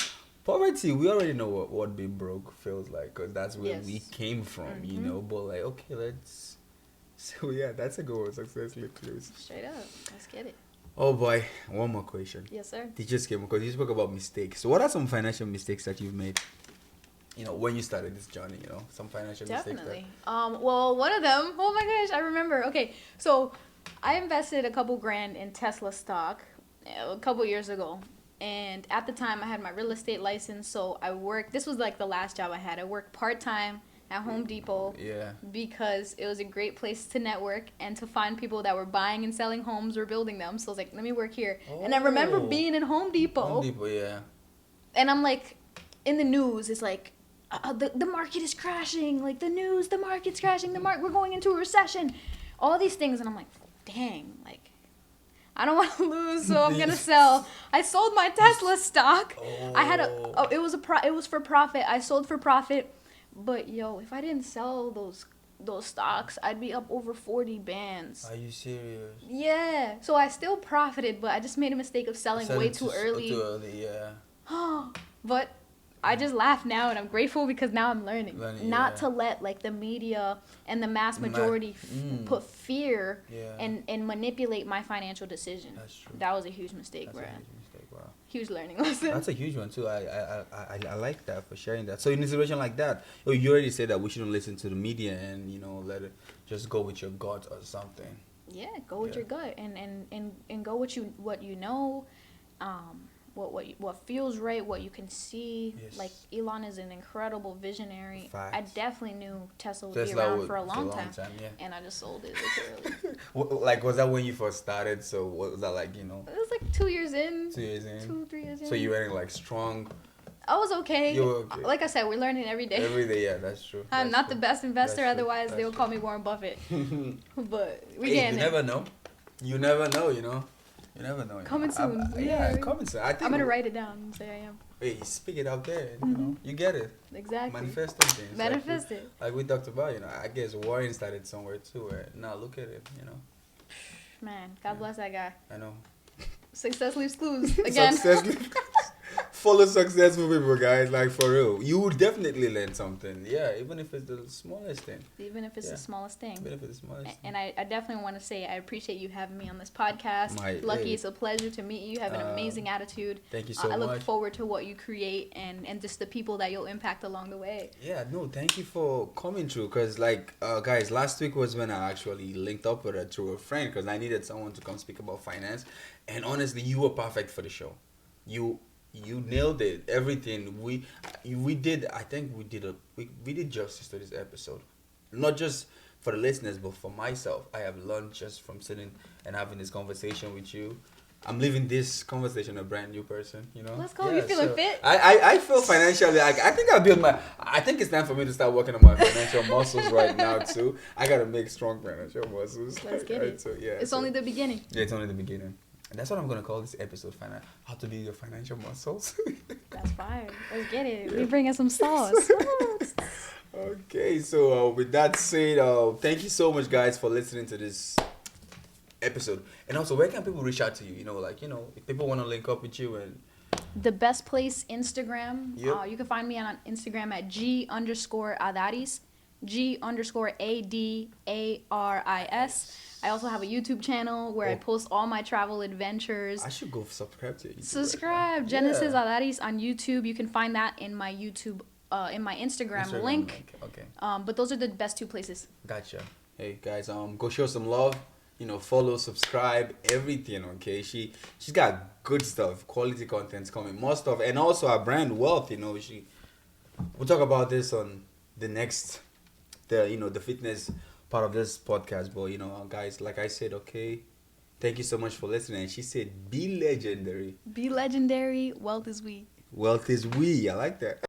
Poverty, we already know what being broke feels like, because that's where we Yes. came from. But like, okay, let's. So yeah, that's a good one. Success leaves clues. Straight up. Let's get it. Oh boy, one more question. Yes, sir. It just came because you spoke about mistakes. So what are some financial mistakes that you've made? When you started this journey, some financial Definitely. mistakes. Well, one of them, oh my gosh, I remember. Okay, so I invested a couple grand in Tesla stock a couple years ago. And at the time, I had my real estate license, so I worked. This was like the last job I had. I worked part-time at Home Depot. Yeah. Because it was a great place to network and to find people that were buying and selling homes or building them. So I was like, let me work here. And I remember Oh. being in Home Depot. Home Depot, yeah. And I'm like, in the news, it's like, the market is crashing. Like the market's crashing. We're going into a recession. All these things. And I'm like, dang, like, I don't want to lose, so I'm going to sell. I sold my Tesla stock. I had it was for profit. I sold for profit. But if I didn't sell those stocks, I'd be up over 40 bands. Are you serious? Yeah. So I still profited, but I just made a mistake of selling way too early. Too early, yeah. But I just laugh now, and I'm grateful because now I'm learning not yeah. to let like the media and the mass majority put fear Yeah. and manipulate my financial decision. That's true. That was a huge mistake, That's bro. a huge mistake, wow. Huge learning lesson. That's a huge one too. I like that, for sharing that. So in a situation like that, you already said that we shouldn't listen to the media and let it just go with your gut or something. Yeah, go with your gut and go what you know, what feels right, what you can see. Yes. Like Elon is an incredible visionary. Facts. I definitely knew Tesla would be Tesla around would- for a long time, yeah. and I just sold it literally. Like, was that when you first started? So was that like, It was like 2 years in. 2 years in? 3 years in. So you were in like strong I was okay. You were okay. Like I said, we're learning every day. every day. Yeah, that's true. I'm That's not true. the best investor, That's true. otherwise they That's will call me Warren Buffett. But we Hey, getting you there. never know. You never know, you know. You never know. Coming soon. Yeah, Yeah. coming soon. I think I'm gonna write it down and say I am. Hey, speak it out there. You know, you get it. Exactly. Manifesting things. Manifest it. Like we talked about, you know. I guess Warren started somewhere too. Right? Now look at it. You know. Man, God bless that guy. I know. Success leaves clues again. Success. Follow successful people, guys. Like for real, you will definitely learn something. Yeah, even if it's the smallest thing. Even if it's Yeah. the smallest thing. Even if it's the smallest thing. And I definitely want to say I appreciate you having me on this podcast. Lucky, hey. it's a pleasure to meet you. You have an amazing attitude. Thank you so I look much. forward to what you create and just the people that you'll impact along the way. Yeah, no, thank you for coming through. Cause like, guys, last week was when I actually linked up with her through a friend. Cause I needed someone to come speak about finance, and honestly, you were perfect for the show. You nailed it. Everything we did. I think we did justice to this episode. Not just for the listeners, but for myself. I have learned just from sitting and having this conversation with you. I'm leaving this conversation a brand new person, you know. Let's go. You feeling fit? I feel financially like I think I think it's time for me to start working on my financial muscles right now too. I gotta make strong financial muscles. Let's get it. So, yeah, It's only the beginning. Yeah, it's only the beginning. And that's what I'm gonna call this episode: how to build your financial muscles. That's fire. Let's get it. We bringing some sauce. Okay, so with that said, thank you so much, guys, for listening to this episode. And also, where can people reach out to you? If people want to link up with you and The best place, Instagram. Yep. You can find me on Instagram at G_Adaris. G_ADARIS. I also have a YouTube channel where I post all my travel adventures. I should go subscribe to you. Subscribe. Genesis Adaris on YouTube. You can find that in my YouTube, in my Instagram link. Okay. But those are the best two places. Gotcha. Hey guys, go show some love. Follow, subscribe, everything. Okay, she's got good stuff, quality contents coming, more stuff, and also our brand Wealth. We'll talk about this on the next, the fitness part of this podcast. But guys, like I said, okay, thank you so much for listening. She said, "Be legendary." Be legendary. Wealth is we. Wealth is we. I like that.